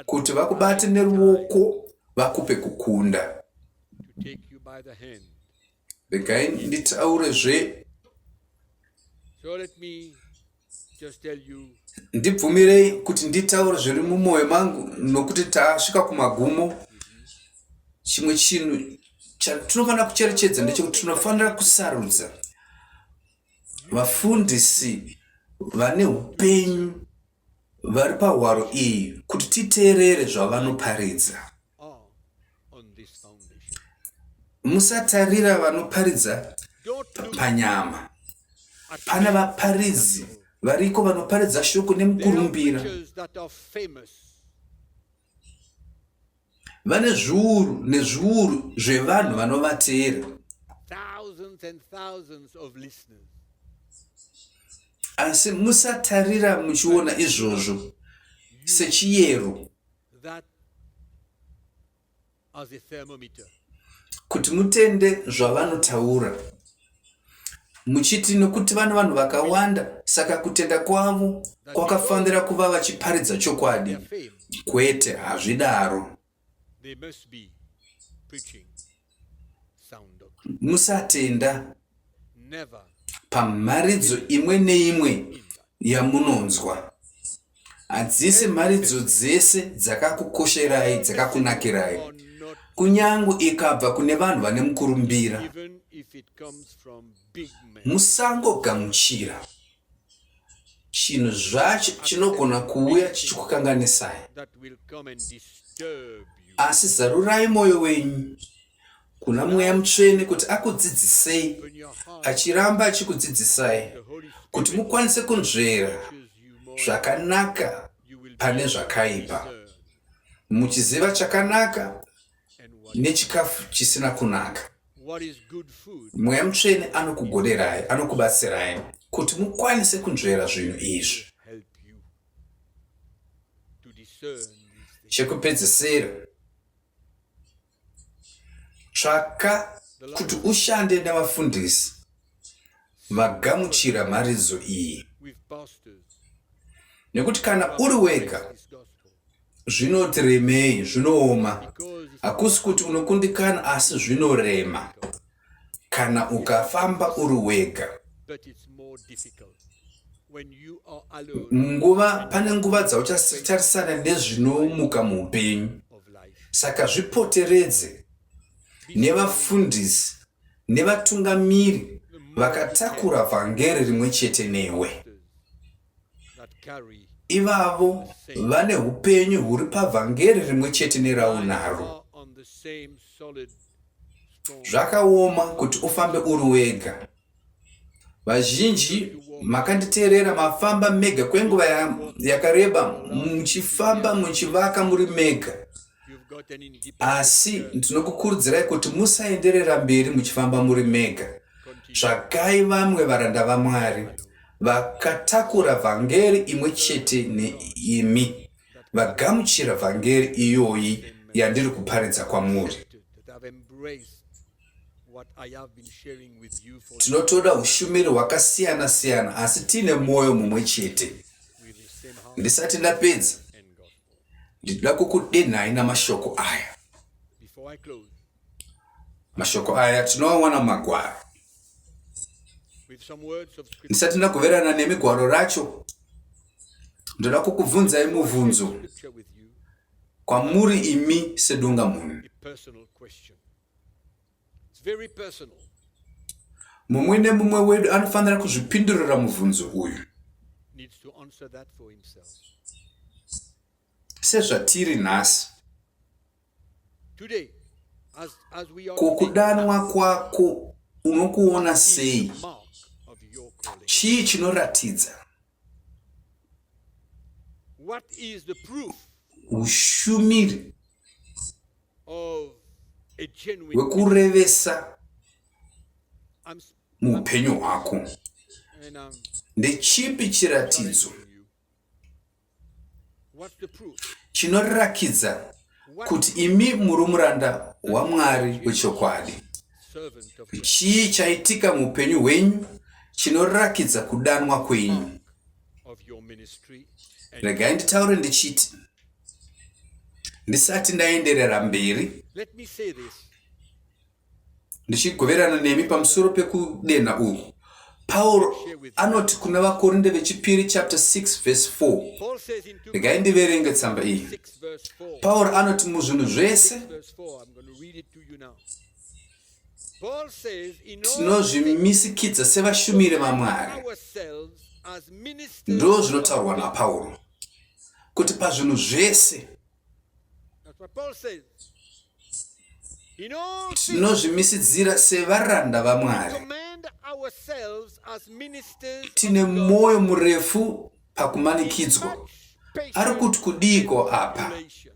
kuti vakubate neruoko vakupe kukunda. To take you by the hand. Regai nditaurezve, So let me just tell you ndibvumirei kuti nditaure zviri mumwoyo mangu, nokuti tasvika kumagumo. Chimwe chinhu chatinofanira kucherechedza ndechekuti tinofanira kusarudza vafundisi vane upenyu vari pahwaro iyi kuti titeerere zvavanoparidza. are on this foundation. Musatarira vanoparidza Don't look panyama. at Pana vaparidzi variko vanoparidza shoko There are nemukurumbira. preachers that are famous. Vane zviuru nezviuru zvevanhu vanovateera. Thousands and thousands of listeners. Asi musatarira muchiona izvozvo sechiyero That as a thermometer. kuti mutende zvavanotaura. Muchiti nokuti vane vanhu vakawanda, saka kutenda kwavo kwakafanira kuva vachiparidza chokwadi. Their fame. Kwete, hazvidaro. They must be preaching sound doctrine. Musatenda Never pamharidzo imwe neimwe yamunonzwa. Hadzisi mharidzo dzese dzakakukosherai, dzakakunakirai. or not, Kunyange ikabva kune vanhu vane mukurumbira, even if it comes from big men. musangogamuchira. Chinhu zvacho chinogona kuuya chichikukanganisai. That will come and disturb you. Asi zarurai mwoyo wenyu kuna Mweya Mutsvene kuti akudzidzisei, Open your heart. achiramba achikudzidzisai The Holy kuti Spirit mukwanise kunzvera teaches you more. zvakanaka You will pane be zvakaipa, discerned muchiziva chakanaka and what, nechikafu chisina kunaka. what is good food. Mweya Mutsvene anokugoderai, anokubatsirai kuti mukwanise kunzvera zvinhu izvi. Help you to discern these things. Chekupedzisira, tsvaka kuti ushande navafundisi vagamuchira mharidzo iyi, With pastors. nekuti kana uri wega This gospel. zvinoti remei, zvinooma. Because if Hakusi kuti unokundikana, asi zvinorema kana ukafamba uri wega. but it's more difficult when you are alone Pane nguva dzauchatarisana nezvinomuka muupenyu. of life. Saka zvipoteredze nevafundisi nevatungamiri vakatakura vhangeri rimwe chete newe. That carry Ivavo vane upenyu huri pavhangeri rimwe chete neraunaro. are on the same solid stone. Zvakaoma kuti ufambe uri wega. Vazhinji makanditeerera mafamba mega kwenguva yakareba, muchifamba muchivaka muri mega. You've got an independent Asi ndinokukurudzirai kuti musaenderera mberi muchifamba muri mega. Tsvakai vamwe varanda vaMwari vakatakura vhangeri imwe chete neimi, vagamuchira vhangeri iyoyi yandiri kuparidza kwamuri. that have embraced what I have been sharing with you for Tinotoda ushumiri hwakasiyana siyana, asi tine mwoyo mumwe chete. with the same heart Ndisati ndapedza, and gospel. ndinoda kukudenhai namashoko aya. Before I close, Mashoko aya tinoawana mumagwaro. with some words of scripture, Ndisati ndagoverana nemigwaro racho, ndoda kukubvunzai mubvunzo scripture with you, kwamuri imi sedunga munhu. a personal question. It's very personal. Mumwe nemumwe wedu anofanira kuzvipindurira mubvunzo uyu. Needs to answer that for himself. Sezvatiri nhasi, Today, as we are kukudanwa kwako unokuona is sei? the mark of your calling. Chii chinoratidza? What is the proof Ushumiri of a genuine hwekurevesa I'm muupenyu hwako. and Ndechipi chiratidzo challenging you. What's the proof? chinorakidza kuti imi muri muranda waMwari wechokwadi? Servant of God. Chii chaitika muupenyu hwenyu chinorakidza kudanwa kwenyu. of your ministry. And Regai nditaure ndichiti, ndisati ndaenderera mberi, let me say this. ndichigoverana nemi pamusoro pekudenha uku. Pauro anoti kuna vakorinde vechipiri chapter 6 verse 4. Paul says in 2 Regai ndiverenge tsamba iyi. 6 verse 4. Pauro anoti muzvinhu zvese Verse 4. I'm going to read it to you now. Paul says, in all tinozvimisikidza sevashumiri vaMwari. ourselves as ministers Ndo zvinotaurwa naPauro kuti pazvinhu zvese That's what Paul says. In all things, tinozvimisidzira sevaranda vaMwari. command ourselves as ministers Tine of God. mwoyo murefu pakumanikidzwa. Much Ari patience kuti kudiko apa? tribulation.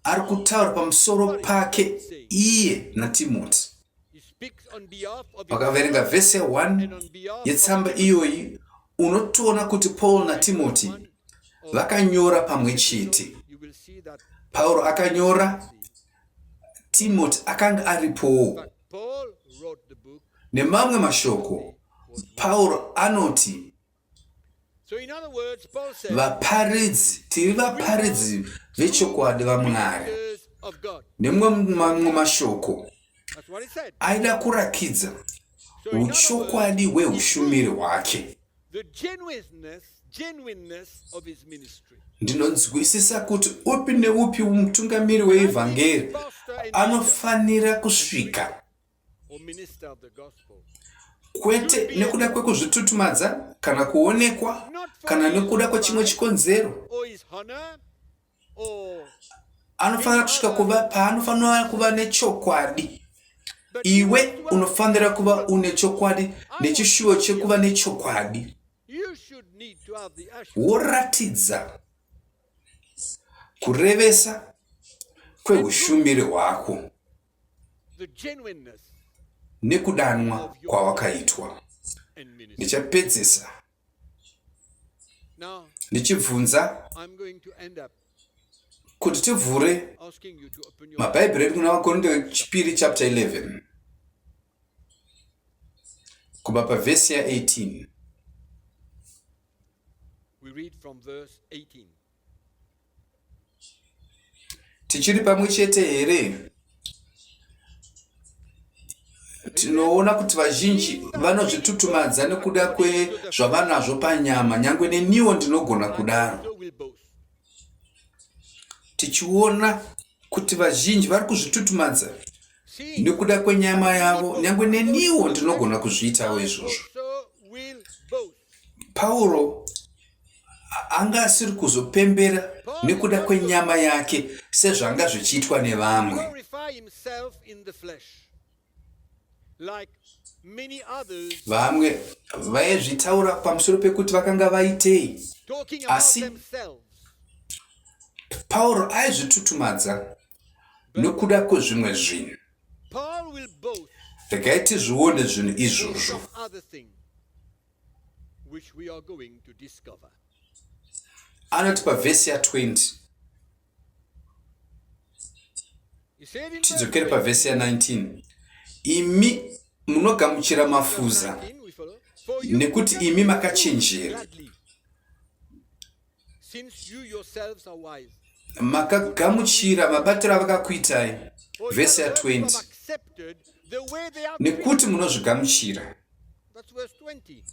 Ari kutaura pamusoro pake iye naTimoti. He speaks on behalf of Pakaverenga himself vhesi and 1 on behalf yetsamba of iyoyi unotoona kuti Paul naTimoti vakanyora pamwe chete. you will see that Pauro akanyora, Timoti akanga aripowo. but Paul wrote the book. Nemamwe mashoko, Pauro anoti So in other words, Paul says, vaparidzi, tiri vaparidzi vechokwadi vaMwari. ministers of God. Nemamwe mashoko, That's what he said. aida kurakidza So in other words, uchokwadi hweushumiri hwake. the genuineness of his ministry. Ndinonzwisisa kuti upi neupi mutungamiri weevhangeri Pastor and anofanira kusvika, or minister of the gospel. kwete nekuda kwekuzvitutumadza kana kuonekwa kana nekuda kwechimwe chikonzero. Or his honor, or Anofanira kusvika kuva paanofanira kuva nechokwadi. but Iwe unofanira kuva une chokwadi nechishuwo chekuva nechokwadi. you should need to have the assurance Woratidza kurevesa kweushumiri hwako the genuineness nekudanwa kwawakaitwa. and ministry. Ndichapedzisa Now, ndichibvunza I'm going to end up kuti tivhure asking you to open your mabhaibheri edu kuna vakorinde vechipiri chapter 11 kubva pavhesi ya18. We read from verse 18. Tichiri pamwe chete here? Tinoona kuti vazhinji vanozvitutumadza nekuda kwezvavanazvo panyama, nyangwe neniwo ndinogona kudaro. So will boast. Tichiona kuti vazhinji vari kuzvitutumadza See, nekuda kwenyama yavo, nyangwe neniwo ndinogona kuzviitawo izvozvo. also will boast. Pauro anga asiri kuzopembera nekuda kwenyama yake sezvanga zvichiitwa nevamwe. Glorify himself in the flesh, like many others, Vamwe vaizvitaura pamusoro pekuti vakanga vaitei. talking about Asi- themselves. Pauro aizvitutumadza nekuda kwezvimwe zvinhu. Paul will boast Regai tizvione zvinhu izvozvo. of other things, which we are going to discover. Anoti pavhesi ya20, He said in tidzokere verse pavhesi ya19, imi munogamuchira mafuza 19, we follow. For you nekuti imi makachenjera, gladly, since you yourselves are wise. makagamuchira mabatiro avakakuitai. For in Vhesi other words, you have ya20, accepted the way they are nekuti munozvigamuchira. That's verse 20.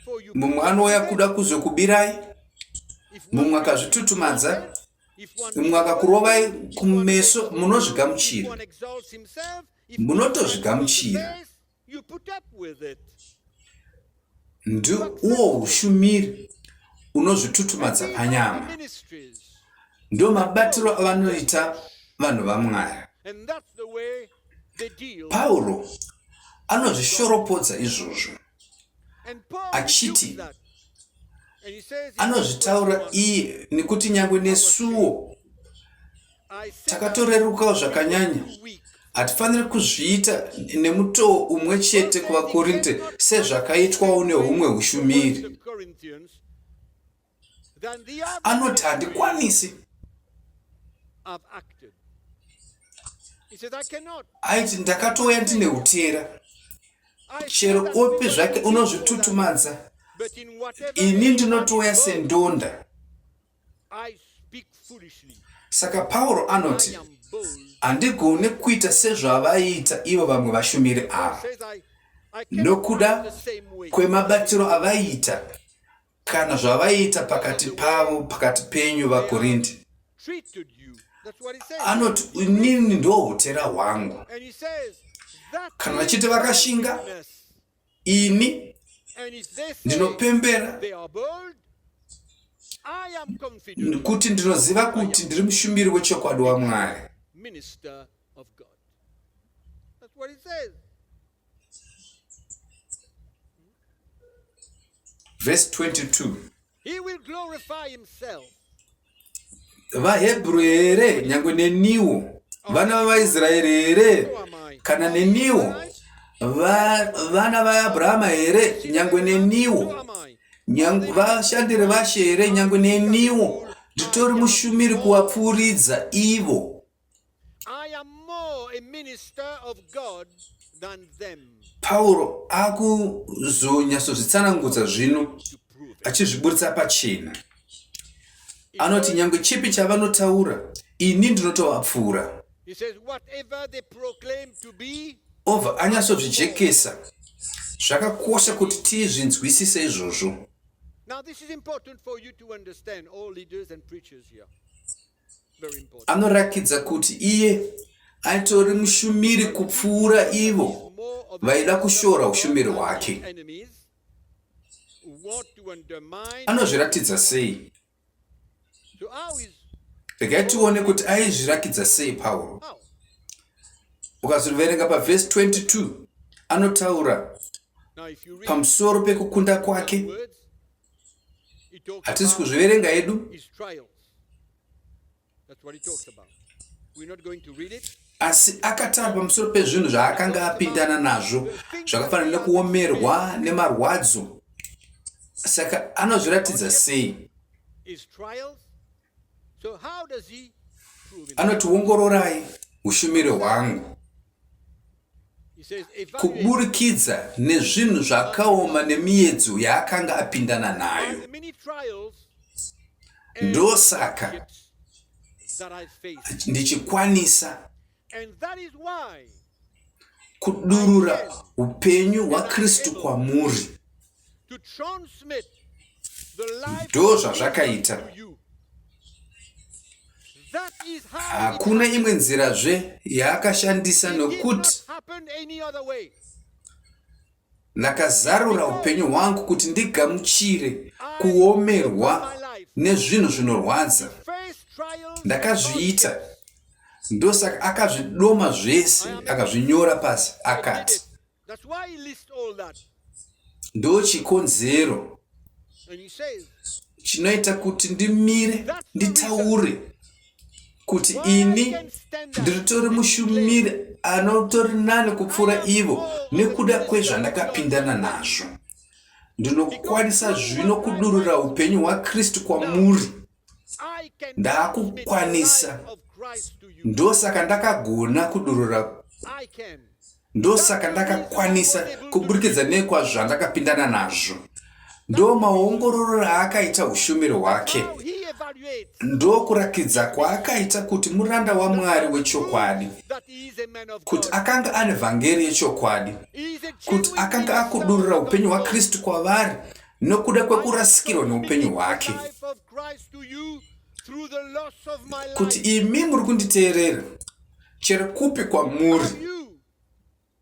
For you Mumwe anouya kuda kuzokubirai, if one mumwe akazvitutumadza, if one mumwe akakurovai kumeso, if munozvigamuchira. one exalts himself, if Munotozvigamuchira. one praise, you put up with it. Ndiwo ushumiri unozvitutumadza panyama. Ministries. Ndo mabatiro avanoita vanhu vaMwari. And that's the way they deal. Pauro anozvishoropodza izvozvo. And Paul achiti, rebukes that. And he says in Anozvitaura verse 21, iye nekuti nyangwe nesuwo I say takatorerukawo zvakanyanya. weak. Hatifaniri kuzviita nemutoo umwe chete kuvakorinde sezvakaitwawo neumwe ushumiri. The Corinthians than the other Anoti handikwanisi. have acted. He says, I cannot. Aiti ndakatouya ndine utera. I say chero that upi because zvake you feel unozvitutumadza, but in whatever ini area ndinotoya I boast, sendonda. I speak foolishly. Saka Pauro I anoti, am bold. handigoni kuita sezvavaita ivo vamwe vashumiri ava, Says I cannot act nokuda the same way. kwemabatiro avaita kana zvavaita pakati pavo, pakati penyu vakorindi. Treated you. That's what he says. Anoti inini ndo utera hwangu, And he says that kana is vachiti vakashinga, boldness. ini And if they say ndinopembera they are bold, I am confident, kuti ndinoziva kuti ndiri mushumiri wechokwadi waMwari. minister of God. That's what he says. Verse 22. He will glorify himself. VaHebheru here nyangwe neniwo, vana vavaIsraeri here Who am I? kana neniwo, vana vaAbrahama here nyangwe Who neniwo, am I? vashandiri vashe here nyangwe neniwo. Nditori mushumiri kuwapfuuridza ivo. I am more a minister of God than them. Pauro akuzonyatsozvitsanangudza zvino To prove it. achizviburitsa pachena. Anoti nyangwe chipi chavanotaura, ini ndinotovapfuura. He says, whatever they proclaim to be, Obva anyatsozvijekesa. Zvakakosha kuti tizvinzwisise izvozvo. now this is important for you to understand, all leaders and preachers here. Very important. Anorakidza kuti iye atori mushumiri kupfuura ivo More of vaida kushora the ushumiri hwake. enemies who want to undermine. Anozviratidza sei? So how is Regai tione kuti aizvirakidza sei Pauro. how? Ukazviverenga pavhesi 22 anotaura Now if you read pamusoro pekukunda the kwake. words, he talks Hatisi about kuzviverenga hedu, his trials. That's what he talks about. We're not going to read it. asi akataura pamusoro pezvinhu zvaakanga apindana nazvo zvakafanana nekuomerwa nemarwadzo. Saka anozviratidza sei? His trials. So how does he prove it? Anoti ongororai ushumiri hwangu He says, evaluate kuburikidza nezvinhu zvakaoma nemiedzo yaakanga apindana nayo. the many trials and Ndosaka hardships that I faced. ndichikwanisa And that is why kudurura upenyu hwaKristu kwamuri. to transmit the life Ndo of zvazvakaita. Jesus to you. That is how Hakuna imwe nzirazve yaakashandisa it did nokuti not happen any other way. ndakazarura upenyu hwangu kuti ndigamuchire kuomerwa nezvinhu zvinorwadza. First trials Ndakazviita. hardships, Ndosaka akazvidoma zvese akazvinyora pasi he did akati it. That's why he lists all that. ndo chikonzero And he says, chinoita kuti ndimire nditaure kuti ini ndiritori mushumiri anotori nani kupfuura ivo nekuda kwezvandakapindana nazvo. Ndinokwanisa zvino kudurura upenyu hwaKristu kwamuri. I can Ndakukwanisa. transmit the life of Christ to you. Ndosaka ndakagona kudurura, I can. ndosaka ndakakwanisa kuburikidza nekwazvandakapindana nazvo. Ndo maongororo aakaita ushumiri hwake. How he evaluates Ndo kurakidza kwaakaita kuti muranda waMwari wechokwadi, that he is a man of kuti God. akanga ane vhangeri yechokwadi, He is a kuti genuine akanga minister akudurura of upenyu God. hwaKristu kwavari nokuda kwekurasikirwa I am neupenyu transmitting hwake. the life of Christ to you through the loss of my Kuti life. imi muri kunditeerera, chero kupi kwamuri, And you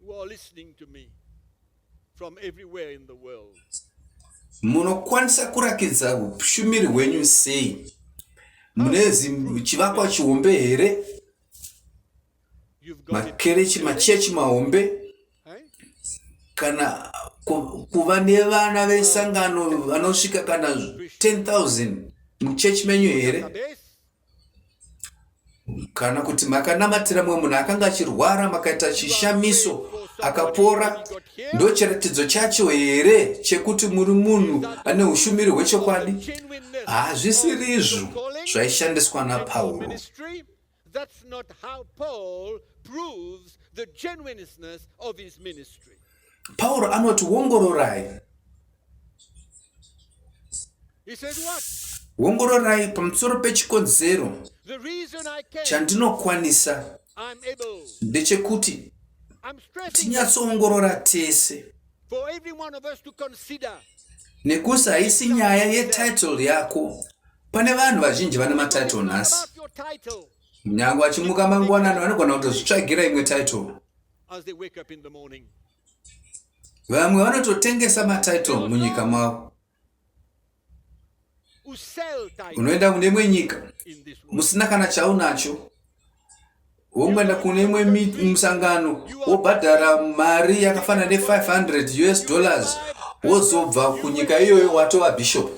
who are listening to me from everywhere in the world. munokwanisa kurakidza ushumiri hwenyu sei? Mune chivakwa chihombe here? You've got it. Makerechi, machechi mahombe? Eh? Kana kuva nevana vesangano vanosvika kana 10,000 muchechi menyu here? Database. Kana kuti makanamatira mumwe munhu akanga achirwara makaita chishamiso akapora? Ndo chiratidzo chacho here chekuti muri munhu ane ushumiri hwechokwadi? Genuineness Hazvisiri of izvo the calling zvaishandiswa and naPauro. ministry. That's not how Paul proves the genuineness of his ministry. Pauro anoti ongororai. He says what? Ongororai pamusoro pechikonzero The reason I can, chandinokwanisa I'm able. ndechekuti I'm stressing that tinyatsoongorora tese, for every one of us to consider. nekuti haisi nyaya yetitle yako. Pane vanhu vazhinji vane matitle nhasi. About your title Munyango achimuka mangwanani vanogona kutozvitsvagira imwe title. as they wake up in the morning. Vamwe vanototengesa matitle munyika mavo. Who sell titles Unoenda kune imwe nyika in this world. musina kana chaunacho, wongoenda kune imwe musangano wobhadhara mari yakafanana ne$500 wozobva kunyika iyoyo watova bishop.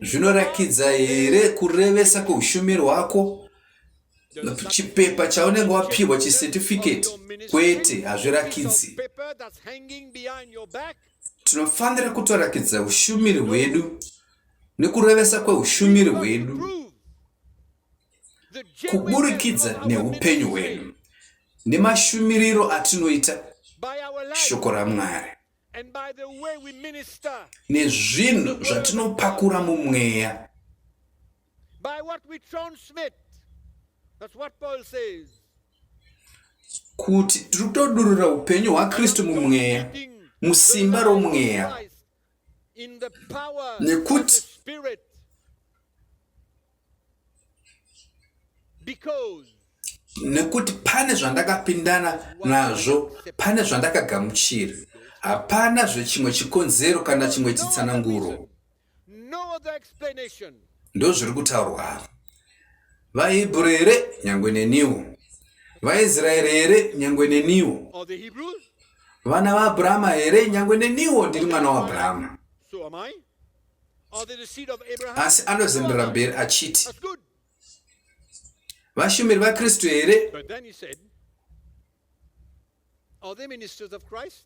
Zvinorakidza here kurevesa kweushumiri hwako? Chipepa chaunenge wapiwa chicertificate? Kwete, hazvirakidzi. Paper that's hanging behind your back. Tinofanira kutorakidza ushumiri hwedu nekurevesa kweushumiri hwedu Prove the genuineness kuburikidza of our neupenyu ministry hwedu nemashumiriro atinoita by our life shoko raMwari and by the way we minister, nezvinhu zvatinopakura mumweya, by what we transmit. That's what Paul says. kuti tiri kutodurura upenyu hwaKristu mumweya, musimba romweya, In the power Nekuti- of the Spirit. Because nekuti pane zvandakapindana nazvo, pane zvandakagamuchira. Hapana zvechimwe chikonzero kana chimwe chitsananguro. no other explanation. Ndozviri kutaurwa apa. VaHebheru here nyangwe neniwo, vaIsraeri here nyangwe neniwo, Or the Hebrews, vana vaAbhurahama here nyangwe neniwo ndiri mwana waAbhurahama. so am I. Are they the seed of Abraham? Asi anozembera mberi achiti, That's good. vashumiri vaKristu here? But then he said, are they ministers of Christ?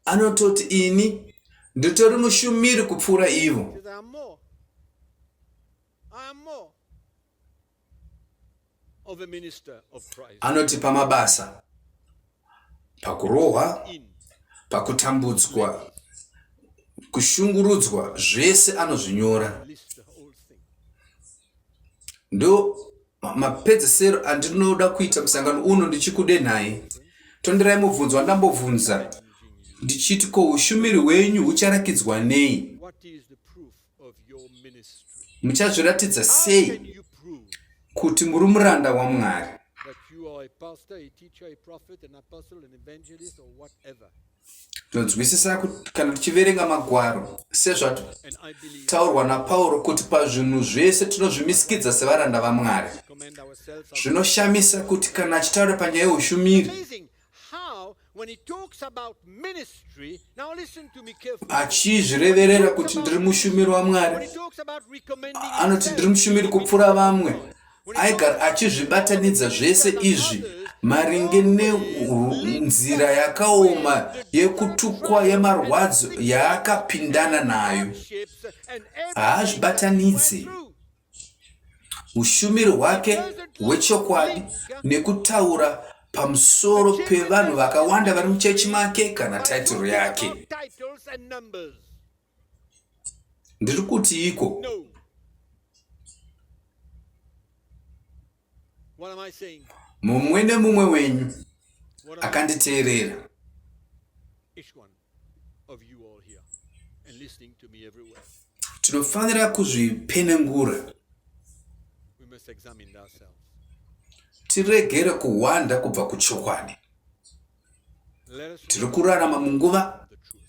Anototi ini nditori mushumiri kupfuura ivo. He says, I am more. I am more of a minister of Christ. Anoti pamabasa, pakurohwa, In pakutambudzwa, kushungurudzwa, zvese anozvinyora. list the whole thing. Ndo mapedzesero andinoda kuita musangano uno ndichikude naye. Tonderai mubvunzo wandambobvunza ndichiti ko ushumiri hwenyu hucharakidzwa nei? What is the proof of your ministry? Muchazviratidza How sei can you prove kuti muri muranda waMwari? that you are a pastor, a teacher, a prophet, an apostle, an evangelist, or whatever? Tonzwisisa kuti kana tichiverenga magwaro And I believe sezvataurwa naPauro kuti pazvinhu zvese tinozvimisikidza sevaranda vaMwari. commend ourselves. As Zvinoshamisa kuti kana achitaura panyaya yeushumiri amazing how when he talks about ministry, now listen to me carefully. achizvireverera kuti ndiri mushumiri When waMwari, he talks about recommending anoti ndiri mushumiri kupfuura vamwe, aigara achizvibatanidza zvese izvi maringe nenzira yakaoma yekutukwa yemarwadzo yaakapindana nayo. Haazvibatanidze ushumiri hwake hwechokwadi nekutaura pamusoro pevanhu vakawanda vari muchechi make kana taitiro yake. Titles and numbers. Ndiri kuti iko, No. What am I saying? mumwe nemumwe wenyu What am I akanditeerera, each one of you all here and listening to me everywhere. tinofanira kuzvipenengura, We must examine ourselves. tiregere kuhwanda kubva kuchokwadi. Let us Tiri kurarama munguva, the truth.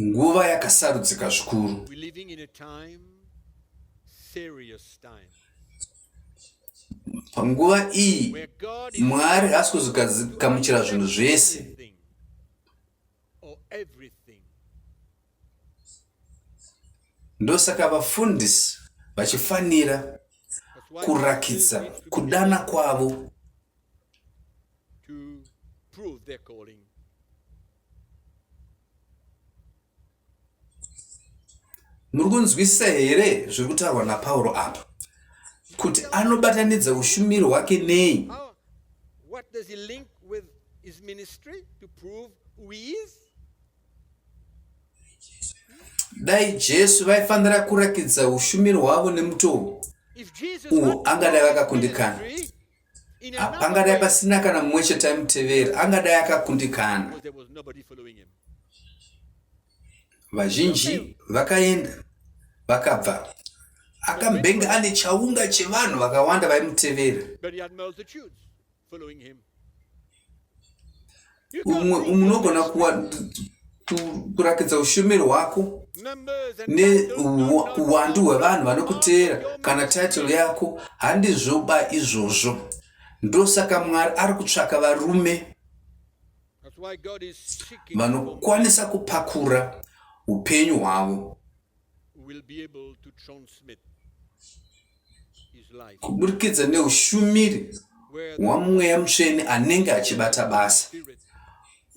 nguva yakasarudzika zvikuru. We're living in a time, serious time, Panguva iyi where God is Mwari haasi kuzogamuchira zvinhu zvese. everything or everything. Ndosaka vafundisi vachifanira That's why kurakidza pastors need to be kudana kwavo to prove their calling. muri kunzwisisa here zviri kutaurwa naPauro apa, kuti anobatanidza ushumiri hwake nei? What does he link with his ministry to prove with dai Jesu vaifanira kurakidza ushumiri hwavo nemutoo if Jesus uwo had angadai done vakakundikana. ministry in another Pangadai way, pasina kana mumwe chete aimutevera, angadai akakundikana. because there was nobody following him. Vazhinji vakaenda vakabva, akambenga ane chaunga chevanhu vakawanda vaimutevera. But he had multitudes following him. You Umwe can't unogona kurakidza ushumiri hwako numbers and neuwandu hwevanhu vanokutevera kana title yako handizvoba izvozvo. Ndosaka Mwari ari kutsvaka varume That's why God is seeking for vanokwanisa kupakura upenyu hwavo who will be able to transmit his life. kuburikidza neushumiri Where hwamweya mutsvene anenge achibata basa. Spirit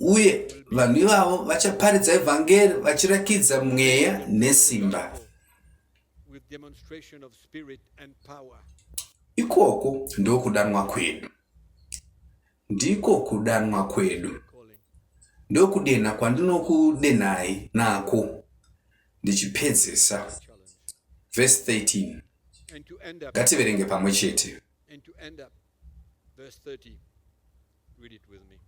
Uye vanhu ivavo vachaparidza evhangeri vachirakidza mweya nesimba. with demonstration of spirit and power. Ikoko ndokudanwa kwedu. Ndiko kudanwa kwedu. Calling. Ndokudena kwandinokudenai nako. Ndichipedzesa. Challenge. Verse 13. And to end up, Ngativerenge pamwe chete. verse 30. Read it with me.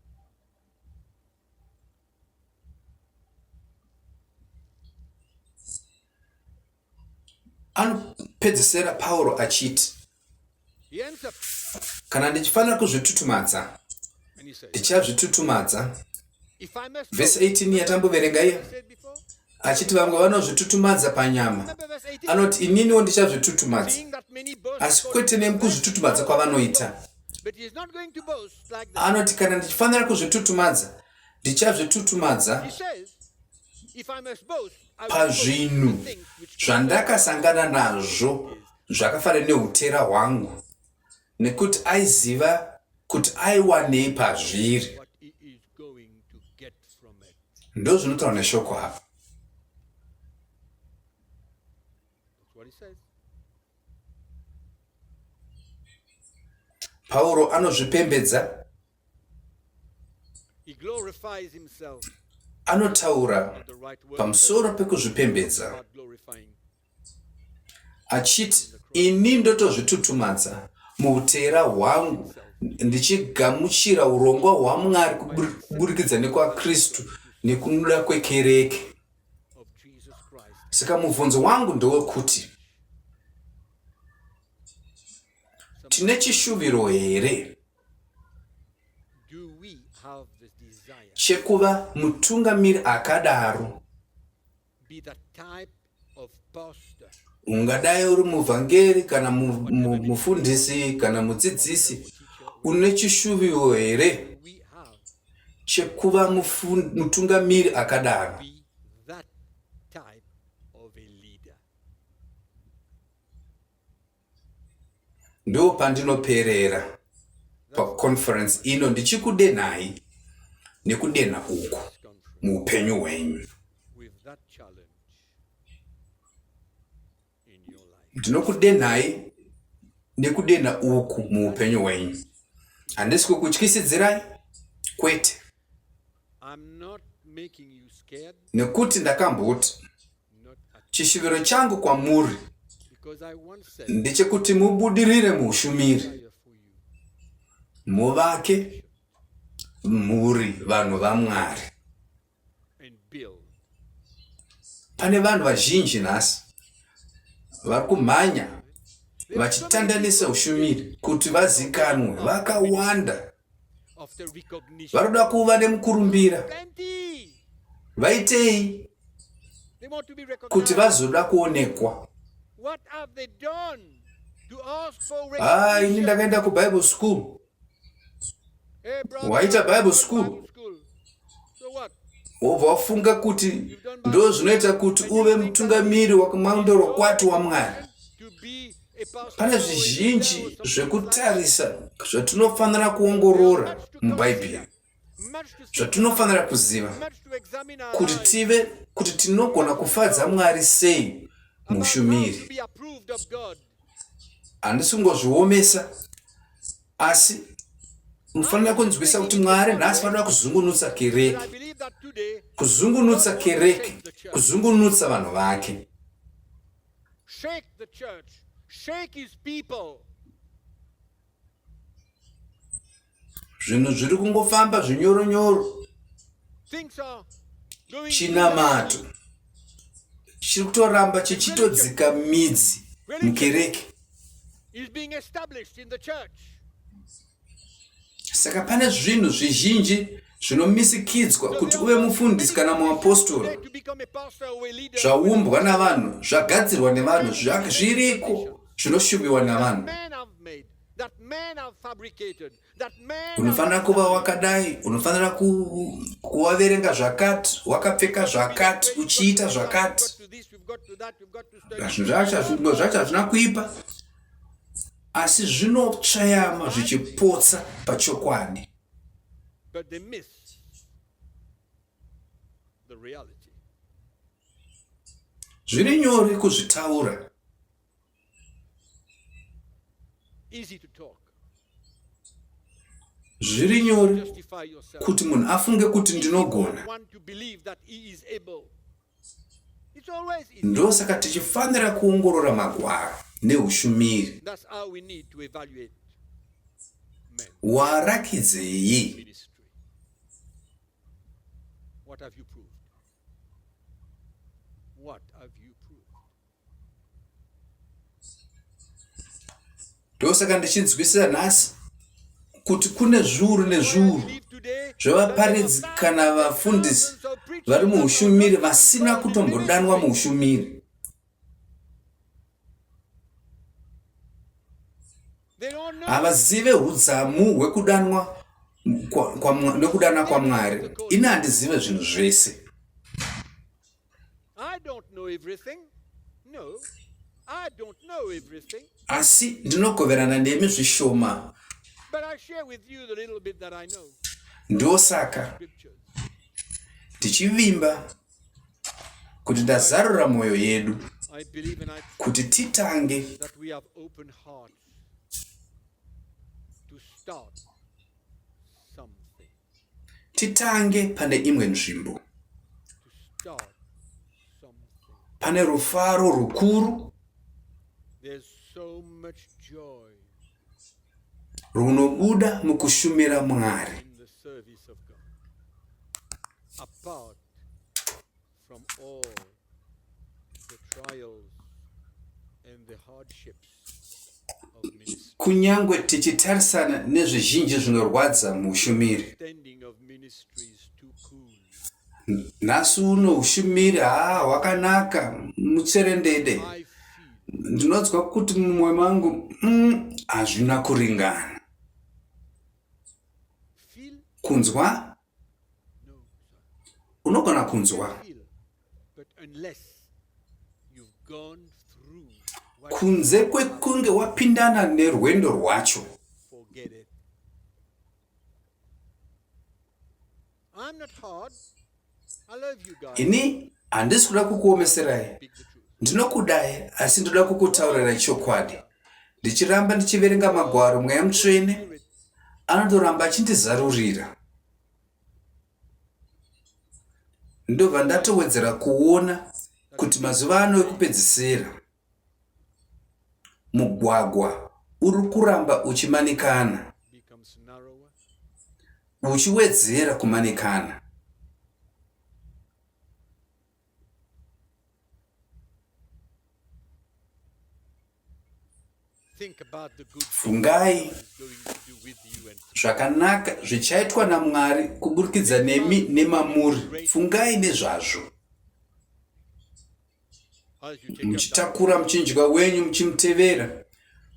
Anopedzesera Pauro achiti, He ends up kana ndichifanira kuzvitutumadza, and he says, ndichazvitutumadza. if I must Verse go, 18 yatamboverenga iya. he said before. Achiti vamwe vanozvitutumadza panyama. Remember verse 18? Anoti ininiwo ndichazvitutumadza. Seeing that many boast Asi according kwete to nemukuzvitutumadza kwavanoita. but he is not going to boast like that. Anoti kana ndichifanira kuzvitutumadza, ndichazvitutumadza He says, if I must boast, I will boast pazvinhu the things which zvandakasangana nazvo zvakafanana neutera hwangu, nekuti aiziva kuti aiwanei pazviri. what he is going to get from it. Ndo zvinotaura neshoko apa. That's what he says. Pauro anozvipembedza, He glorifies himself. anotaura The right word pamusoro pekuzvipembedza about glorifying. achiti ini ndotozvitutumadza muutera hwangu ndichigamuchira urongwa hwaMwari kuburikidza nekwaKristu nekuda kwekereke. Of Jesus Christ. Saka mubvunzo wangu ndowekuti tine chishuviro here Do we have this desire? chekuva mutungamiri akadaro? Be the type of pastor. Ungadai uri muvhangeri kana mufundisi kana mudzidzisi, une chishuviro here We have chekuva mutungamiri akadaro? be that type of a leader. Ndo pandinoperera paconference ino ndichikudenai nekudena uku Conference muupenyu hwenyu. with that challenge in your life. Ndinokudenai nekudena uku muupenyu hwenyu. Handisi kukutyisidzirai? Kwete. I'm not making you scared, Nekuti ndakamboti not at chishuviro changu kwamuri because I once said ndechekuti mubudirire muushumiri, desire for you. muvake mhuri vanhu vaMwari. And build Pane vanhu vazhinji nhasi vari kumhanya vachitandanisa ushumiri kuti vazikanwe, vakawanda. after recognition. Varoda kuva nemukurumbira. Plenty. Vaitei They want to be kuti recognized. vazoda kuonekwa. What have they done to ask for Ini recognition? ndakaenda kuBible school. Hey, brother, Waita Bible Bible school. So what? Wobva wafunga kuti ndo zvinoita kuti uve mutungamiri wakamandorokwati waMwari. To be a pastor Pane or a leader or zvizhinji something like that. zvekutarisa zvatinofanira kuongorora muBhaibheri, Much to see, zvatinofanira kuziva much to examine our kuti lives. tive kuti tinogona kufadza Mwari sei About how to muushumiri. be approved of God. Handisi kungozviomesa, asi munofanira kunzwisa kuti Mwari nhasi fanira kuzungunutsa kereke. I believe that today, kuzungunutsa God wants to shake kereke, the church. kuzungunutsa vanhu vake. Shake the church. Shake his people. Zvinhu zviri kungofamba zvinyoronyoro, Things are going chinamato chiri kutoramba chichitodzika midzi mukereke. is being established in the church. Saka pane zvinhu zvizhinji zvinomisikidzwa kuti uve mufundisi kana muapostori, To become a pastor or a leader, zvaumbwa navanhu, zvagadzirwa nevanhu, zviriko zvinoshuviwa navanhu. men have made, that men have fabricated, that men Unofanira kuva wakadai, unofanira kuvaverenga zvakati, wakapfeka zvakati, uchiita zvakati. Zvinhu zvacho hazvina kuipa, asi zvinotsvayama zvichipotsa pachokwadi. But they miss the reality. Zviri nyore kuzvitaura, Easy to talk. zviri nyore Justify yourself. kuti munhu afunge kuti ndinogona. Want to believe that he is able. It's always easy. Ndosaka tichifanira kuongorora magwaro neushumiri. That's how we need to evaluate men. Warakidzei? Ministry. What have you proved? What have you proved? Ndosaka ndichinzwisisa nhasi kuti kune zviuru nezviuru zvavaparidzi kana vafundisi vari muushumiri vasina kutombodanwa muushumiri. They don't know. Havazive hudzamu hwekudanwa nekudanwa kwaMwari. Ini handizive zvinhu zvese. I don't know everything. No, I don't know everything. Asi ndinogoverana nemi zvishoma. But I share with you the little bit that I know. Ndosaka Scriptures. tichivimba kuti ndazarura mwoyo yedu I believe and I kuti titange that we have open hearts to start something. titange pane imwe nzvimbo, To start something. pane rufaro rukuru There's so much joy runobuda mukushumira Mwari. in the service of God. Apart from all the trials and the hardships of ministry. Kunyangwe tichitarisana nezvizhinji zvinorwadza muushumiri. Standing of ministry is too cool. Nhasi uno ushumiri hwakanaka mutserendede. I feel Ndinonzwa kuti mumwoyo mangu hazvina kuringana. Kunzwa? no, Unogona kunzwa. feel, but unless you've gone through what Kunze kwekunge wapindana nerwendo rwacho. forget it. I'm not hard. I love you guys. Ini handisi kuda kukuomeserai. Speak the truth. Ndinokudai asi ndoda kukutaurira chokwadi. Ndichiramba ndichiverenga magwaro mweya mutsvene anotoramba achindizarurira. Ndobva ndatowedzera kuona kuti mazuva ano ekupedzisira mugwagwa uri kuramba uchimanikana, Becomes narrower. uchiwedzera kumanikana. Think about the good things Fungai God is going to do with you and zvakanaka zvichaitwa naMwari kuburikidza nemi nemamuri. Fungai nezvazvo. as you take up that Muchitakura muchinjwa wenyu muchimutevera.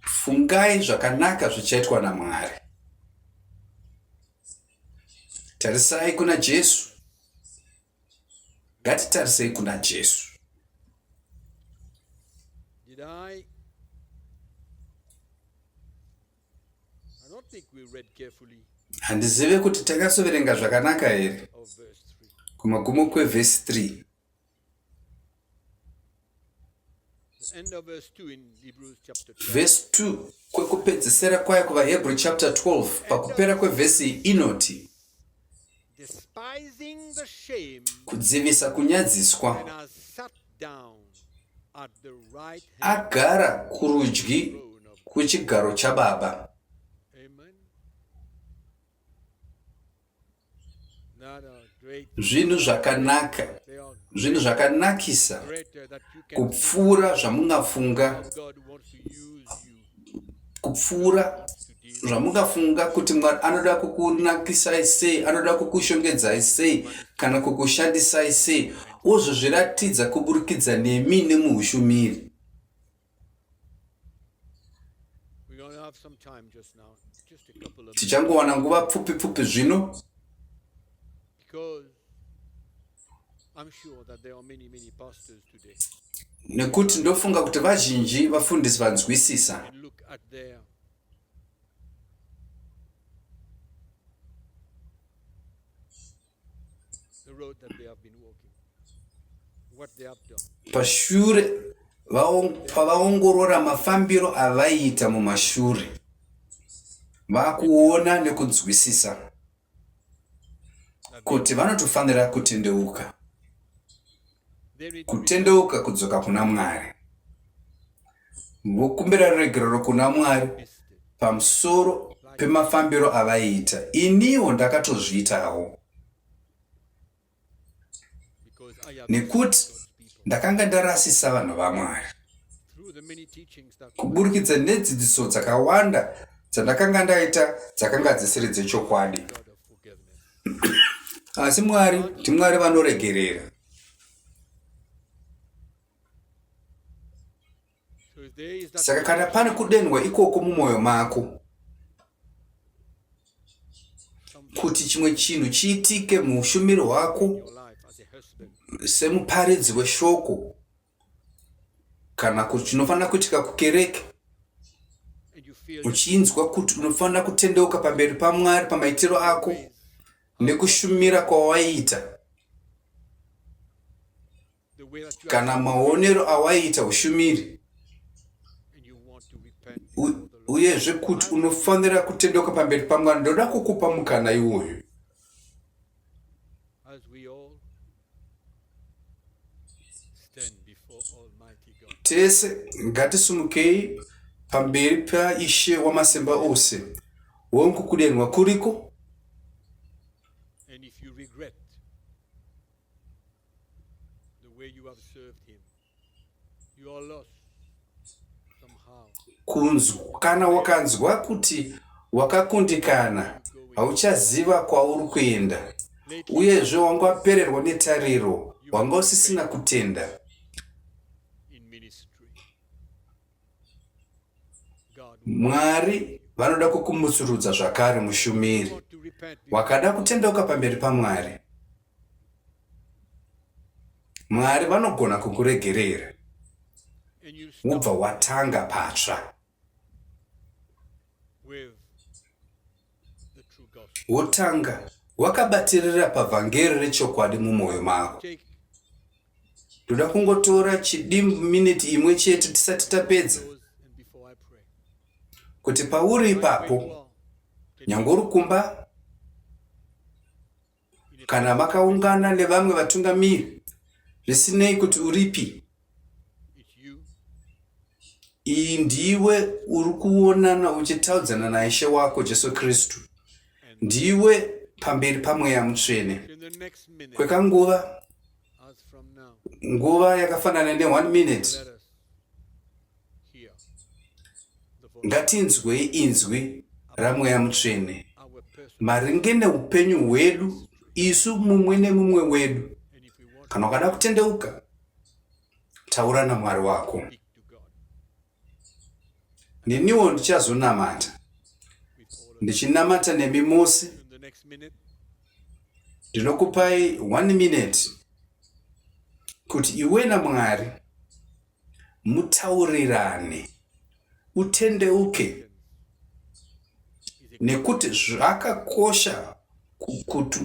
Fungai zvakanaka zvichaitwa naMwari. Tarisai kuna Jesu. Ngatitarisei kuna Jesu. Did I don't think we read carefully Handizive kuti takasoverenga zvakanaka here of verse 3. kumagumo kwevhesi 3. The end of verse 2 in Hebrews chapter 12. Vhesi 2 kwekupedzisira kwayo kuvaHebrew chapter 12 pakupera kwevhesi inoti Despite despising the shame, kudzivisa kunyadziswa, and has sat down at the right hand agara kurudyi throne of kwechigaro chababa. Amen. Not a great Zvinhu zvakanaka, they are zvinhu zvakanakisa greater that you can kupfuura zvamungafunga, God wants to use you kupfuura to deal. zvamungafunga kuti Mwari anoda kukunakisai sei, anoda kukushongedzai sei kana kukushandisai sei, ozviratidza kuburikidza nemi nemuushumiri. We're going to have some time just now, just a couple of minutes, Tichangowana nguva pfupi pfupi zvino, because I'm sure that there are many pastors today nekuti ndofunga kuti vazhinji vafundisi vanzwisisa and look at the road that they have been walking, what they have done. pashure pavaongorora mafambiro avaita mumashure, vakuona nekunzwisisa kuti vanotofanira kutendeuka, They need to kutendeuka kudzoka kuna Mwari, vokumbira regerero kuna Mwari be tested, pamusoro pemafambiro avaita. Iniwo ndakatozviitawo because I have nekuti God's people ndakanga ndarasisa vanhu vaMwari through the many teachings that kuburikidza nedzidziso dzakawanda dzandakanga ndaita dzakanga dzisiri dzechokwadi. God of forgiveness. Asi Mwari ndiMwari vanoregerera. So if there is that Saka kana pane kudenhwa ikoko mumwoyo mako kuti chimwe chinhu chiitike muushumiri hwako your life as a husband, semuparidzi weshoko, kana kuti chinofanira kuitika kukereke, and you feel uchinzwa kuti unofanira kutendeuka pamberi paMwari pamaitiro ako nekushumira kwawaita, the way that you kana maonero awaita ushumiri, and you want to repent before the Lord. uyezve kuti unofanira kutendeuka pamberi paMwari, ndoda kukupa mukana iwoyo. As we all stand before Almighty God, Tese ngatisumukei pamberi paIshe wamasimba ose. Wonku kudenhwa kuriko, and if you regret the way you have served Him, you are lost somehow. kana wakanzwa kuti wakakundikana, hauchaziva kwauri kuenda, uyezve wangapererwa netariro, wanga usisina kutenda In ministry, God Mwari. Vanoda kukumutsurudza zvakare mushumiri, want to repent before wakada kutendeuka pamberi paMwari, Mwari vanogona kukuregerera, and you wobva start watanga patsva, with the true gospel. wotanga wakabatirira pavhangeri rechokwadi mumwoyo mako. Take Ndoda kungotora chidimbu miniti imwe chete tisati tapedza, those, and before I pray, kuti pauri where you ipapo, are, can you nyange uri kumba kana makaungana nevamwe vatungamiri, zvisinei kuti uripi, it's you iyi ndiwe uri kuonana uchitaudzana naIshe wako Jesu Kristu, ndiwe pamberi paMweya Mutsvene in the next minute, kwekanguva, as from now. nguva yakafanana ne1 minute. Let us hear the voice Ngatinzwei inzwi raMweya Mutsvene of our person. maringe neupenyu hwedu isu mumwe nemumwe wedu. And if we want Kana ukada kutendeuka, taura naMwari wako. to speak to God Neniwo ndichazonamata, with all of ndichinamata nemi mose. in the next minute, Ndinokupai 1 minute kuti iwe naMwari mutaurirane, utendeuke, nekuti zvakakosha kuti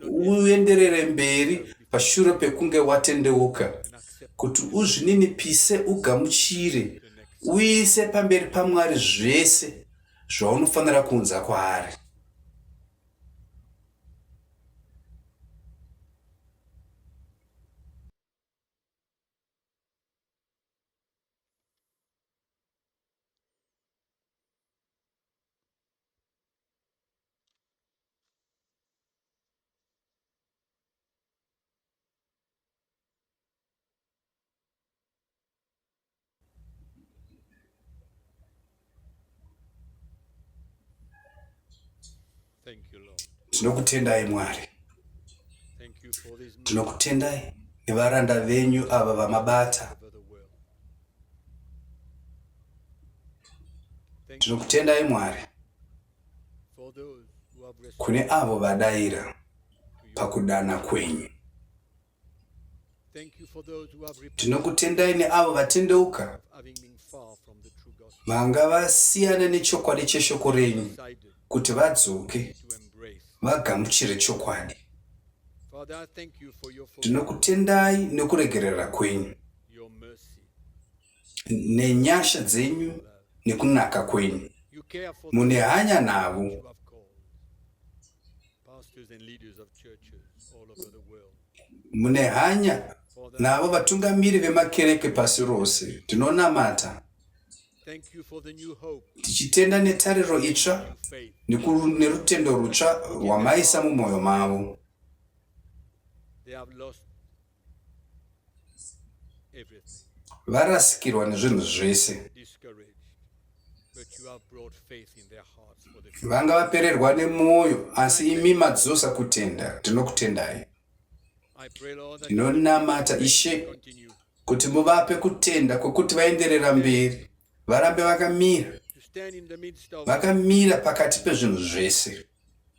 uenderere mberi pashure pekunge watendeuka, and accept kuti uzvininipise, ugamuchire, uise pamberi paMwari zvese zvaunofanira kunza kwaari. Thank you, Lord. Tinokutendai Mwari. Thank you for these Tinokutendai nevaranda venyu ava vamabata. over the world. Tinokutendai Mwari For those who have responded kune avo vadaira to you. pakudana kwenyu. Thank you for those who have repented Tinokutendai neavo vatendeuka of having been far from the true gospel, vanga vasiyana nechokwadi cheshoko renyu decided kuti vadzoke to embrace. vagamuchire chokwadi. Father, I thank you for your forgiveness, Tinokutendai nekuregerera kwenyu your mercy. nenyasha dzenyu nekunaka kwenyu. You care for Mune those hanya navo, you have called, pastors and leaders of churches all over the world. mune hanya Father, navo vatungamiri vemakereke pasi rose. Tinonamata thank you for the new hope, tichitenda netariro itsva new faith. nerutendo rutsva rwamaisa mumwoyo mavo. They have lost everything, Varasikirwa nezvinhu zvese, discouraged, but you have brought faith in their hearts for the future. vanga vapererwa nemwoyo, asi imi madzosa kutenda. Tinokutendai. I pray, Lord, that Tinonamata Ishe you continue kuti muvape kutenda kwekuti vaenderera mberi, varambe vakamira, to stand in the midst of. vakamira pakati pezvinhu zvese.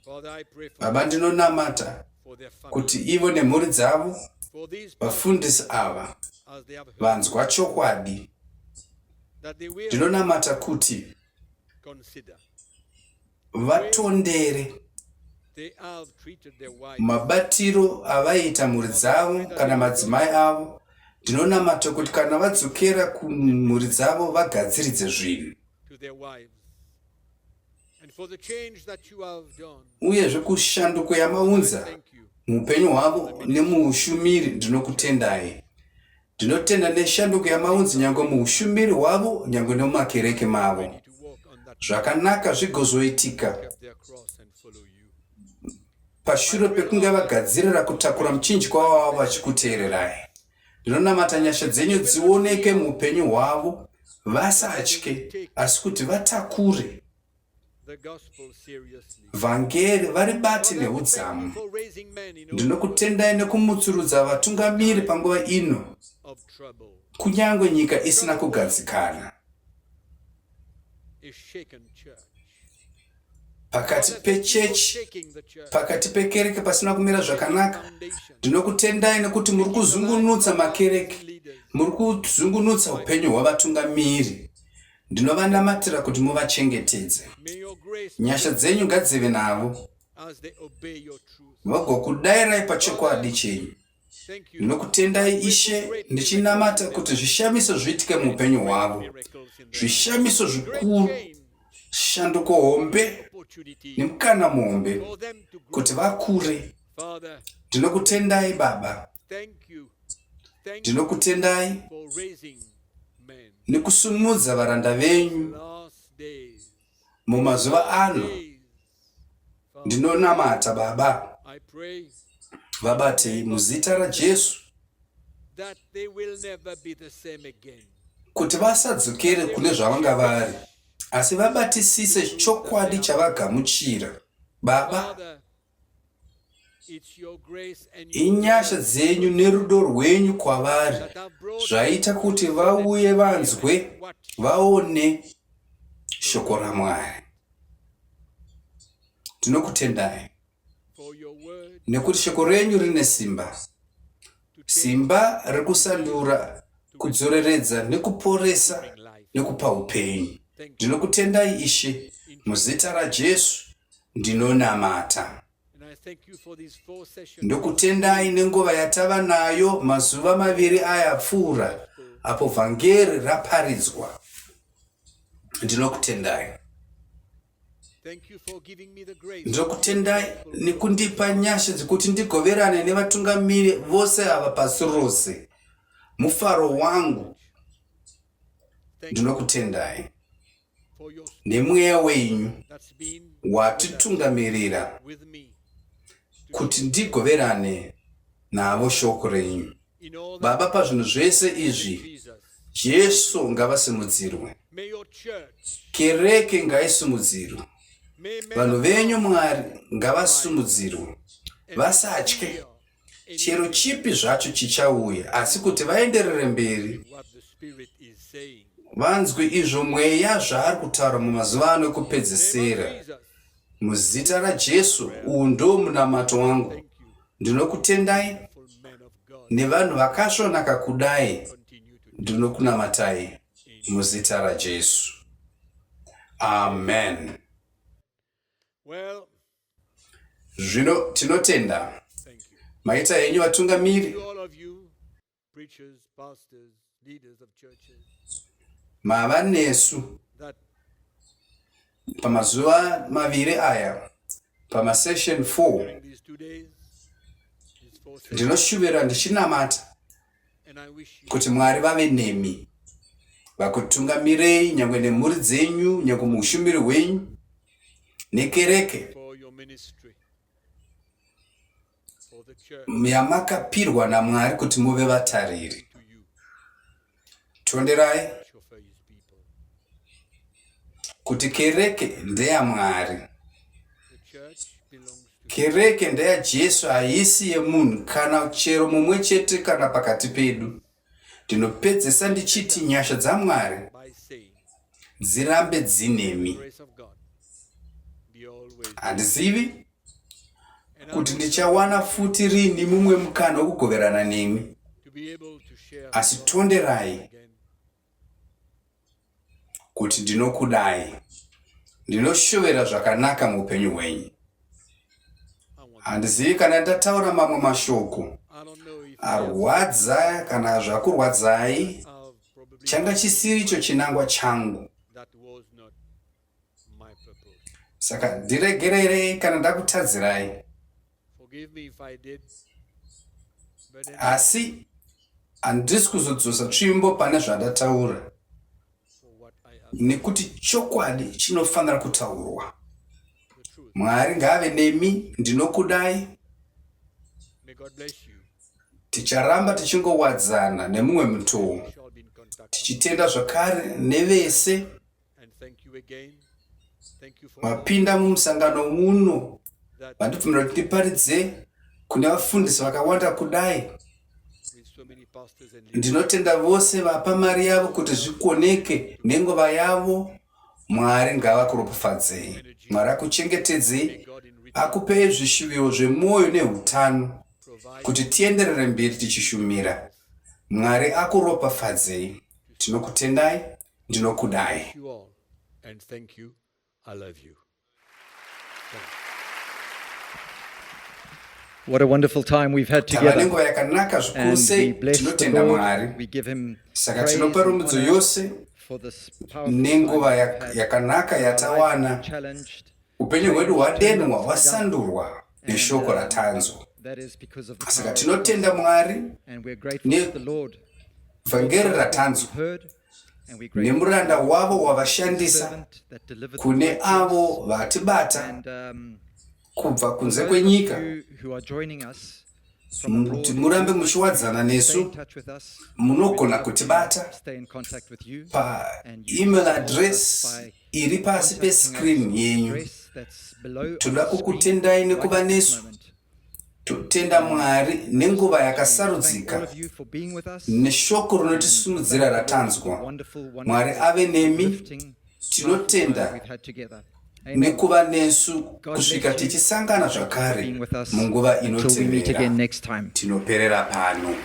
Father, I pray for, Baba, ndinonamata for their family, kuti ivo nemhuri dzavo, for these vafundisi ava, as they have heard, vanzwa chokwadi. that they will Ndinonamata kuti consider. vatondere They have treated their wives, mabatiro avaita mhuri dzavo kana madzimai avo. Ndinonamata kuti kana vadzokera kumhuri dzavo vagadziridze zvinhu, to their wives, and for the change that you have done. uyezve kushanduko yamaunza Thank you. muupenyu hwavo nemuushumiri. Ndinokutendai. Ndinotenda neshanduko yamaunzi nyange muushumiri hwavo nyange nemumakereke mavo. Ready to walk on that Zvakanaka zvigozoitika path of their cross and follow you. pashure pekunge vagadzirira kutakura muchinjikwa wavo vachikuteererai. Ndinonamata nyasha dzenyu dzioneke muupenyu hwavo, vasatye asi kuti vatakure The gospel seriously. vhangeri vari bati Father, we thank you neudzamu. for raising men in all Ndinokutendai nekumutsurudza vatungamiri panguva ino, of trouble, kunyange nyika isina kugadzikana. a shaken church. Pakati Father, thank you for pechechi, shaking the church. pakati pekereke pasina kumira zvakanaka. Foundation. Ndinokutendai nekuti muri kuzungunutsa makereke, Leaders. muri kuzungunutsa upenyu hwavatungamiri. Ndinovanamatirira kuti muvachengetedze. May your grace Nyasha dzenyu ngadzive navo, as they obey your truth. vagokudayirai pachokwadi chenyu. Thank you. Ndinokutendai Ishe, ndichinamata kuti zvishamiso zviitike muupenyu hwavo, Miracles in their zvishamiso great zvikuru, change, shanduko hombe opportunity nemukana muhombe for them to grow. kuti vakure. Father, Ndinokutendai Baba, thank you. Thank you ndinokutendai for raising men. nekusunudza varanda venyu Last days. mumazuva ano. Days. Father, Ndinonamata Baba, I pray vabatei muzita raJesu that they will never be the same again. kuti vasadzokere kune zvavanga vari, asi vabatisise chokwadi chavagamuchira. Baba, Father, it's your grace and inyasha dzenyu nerudo rwenyu kwavari that have brought zvaita kuti vauye vanzwe, what vaone shoko raMwari. Ndinokutendai for your word nekuti shoko renyu rine simba, to take simba rekusandura, kudzoreredza nekuporesa life. nekupa upenyu. Thank you. Ndinokutendai Ishe, muzita raJesu ndinonamata. And I thank you for these 4 sessions. Ndokutendai nenguva yatava nayo mazuva maviri aya apfuura, apo vhangeri raparidzwa. Ndinokutendai. Thank you for giving me the grace. Ndinokutendai nekundipa nyasha dzekuti ndigoverane nevatungamiri vose ava pasi rose. Mufaro wangu. Thank you Ndinokutendai for your nemweya wenyu that's been watitungamirira with me kuti ndigoverane navo shoko renyu. in all that Baba, pazvinhu zvese izvi Jesus. Jesu ngavasimudzirwe, May your church, kereke ngaisimudzirwe, vanhu venyu Mwari ngavasumudzirwe, vasatye chero chipi zvacho chichauya, asi kuti vaenderere mberi vanzwe izvo mweya zvaari kutaura mumazuva ano ekupedzisira. Muzita raJesu, uyu ndo munamato wangu. Ndinokutendai nevanhu vakasvonaka kudai, ndinokunamatai muzita raJesu. Amen. Zvino tinotenda maita henyu vatungamiri, mava nesu pamazuva maviri aya, pamasession 4. Ndinoshuvira ndichinamata kuti Mwari vave nemi, vakutungamirei nyangwe nemhuri dzenyu, nyangwe muushumiri hwenyu nekereke yamakapirwa naMwari kuti muve vatariri. Tonderai kuti kereke ndeyaMwari, kereke ndeyaJesu, haisi yemunhu kana chero mumwe chete kana pakati pedu. Ndinopedzesa ndichiti nyasha dzaMwari dzirambe dzinemi. Handizivi kuti ndichawana futi rini mumwe mukana wekugoverana nemi, asi tonderai kuti ndinokudai, ndinoshovera zvakanaka muupenyu hwenyu. Handizivi kana ndataura mamwe mashoko arwadza kana zvakurwadzai, changa chisiri icho chinangwa changu. Saka ndiregererei kana ndakutadzirai, asi handisi kuzodzosa tsvimbo pane zvandataura, nekuti chokwadi chinofanira kutaurwa. Mwari ngaave nemi, ndinokudai. Ticharamba tichingowadzana nemumwe mutoo, tichitenda zvakare nevese mapinda mumusangano uno. Vandibvumira kuti ndiparidze kune vafundisi vakawanda kudai. Ndinotenda vose vapa mari yavo kuti zvikoneke nenguva yavo. Mwari ngavakuropafadzei, Mwari akuchengetedzei, akupei zvishuviwo zvemwoyo neutano kuti tienderere mberi tichishumira. Mwari akuropafadzei. Tinokutendai, ndinokudai. What a wonderful time we've had together. And we bless the Lord. We give him praise and honor for this nenguva yakanaka yatawana. Upenyu hwedu hwadenwa hwasandurwa neshoko ratanzwa. Saka tinotenda Mwari nevhangeri ratanzwa nemuranda wavo wavashandisa kune avo vatibata kubva kunze kwenyika. Murambe muchiwadzana nesu, munogona kutibata pa-email address iri pasi pescreen yenyu. Toda kukutendai nekuva nesu. Totenda Mwari nenguva yakasarudzika neshoko rinotisimudzira ratanzwa. Mwari ave nemi. Tinotenda nekuva nesu kusvika tichisangana zvakare munguva inotevera. Tinoperera pano.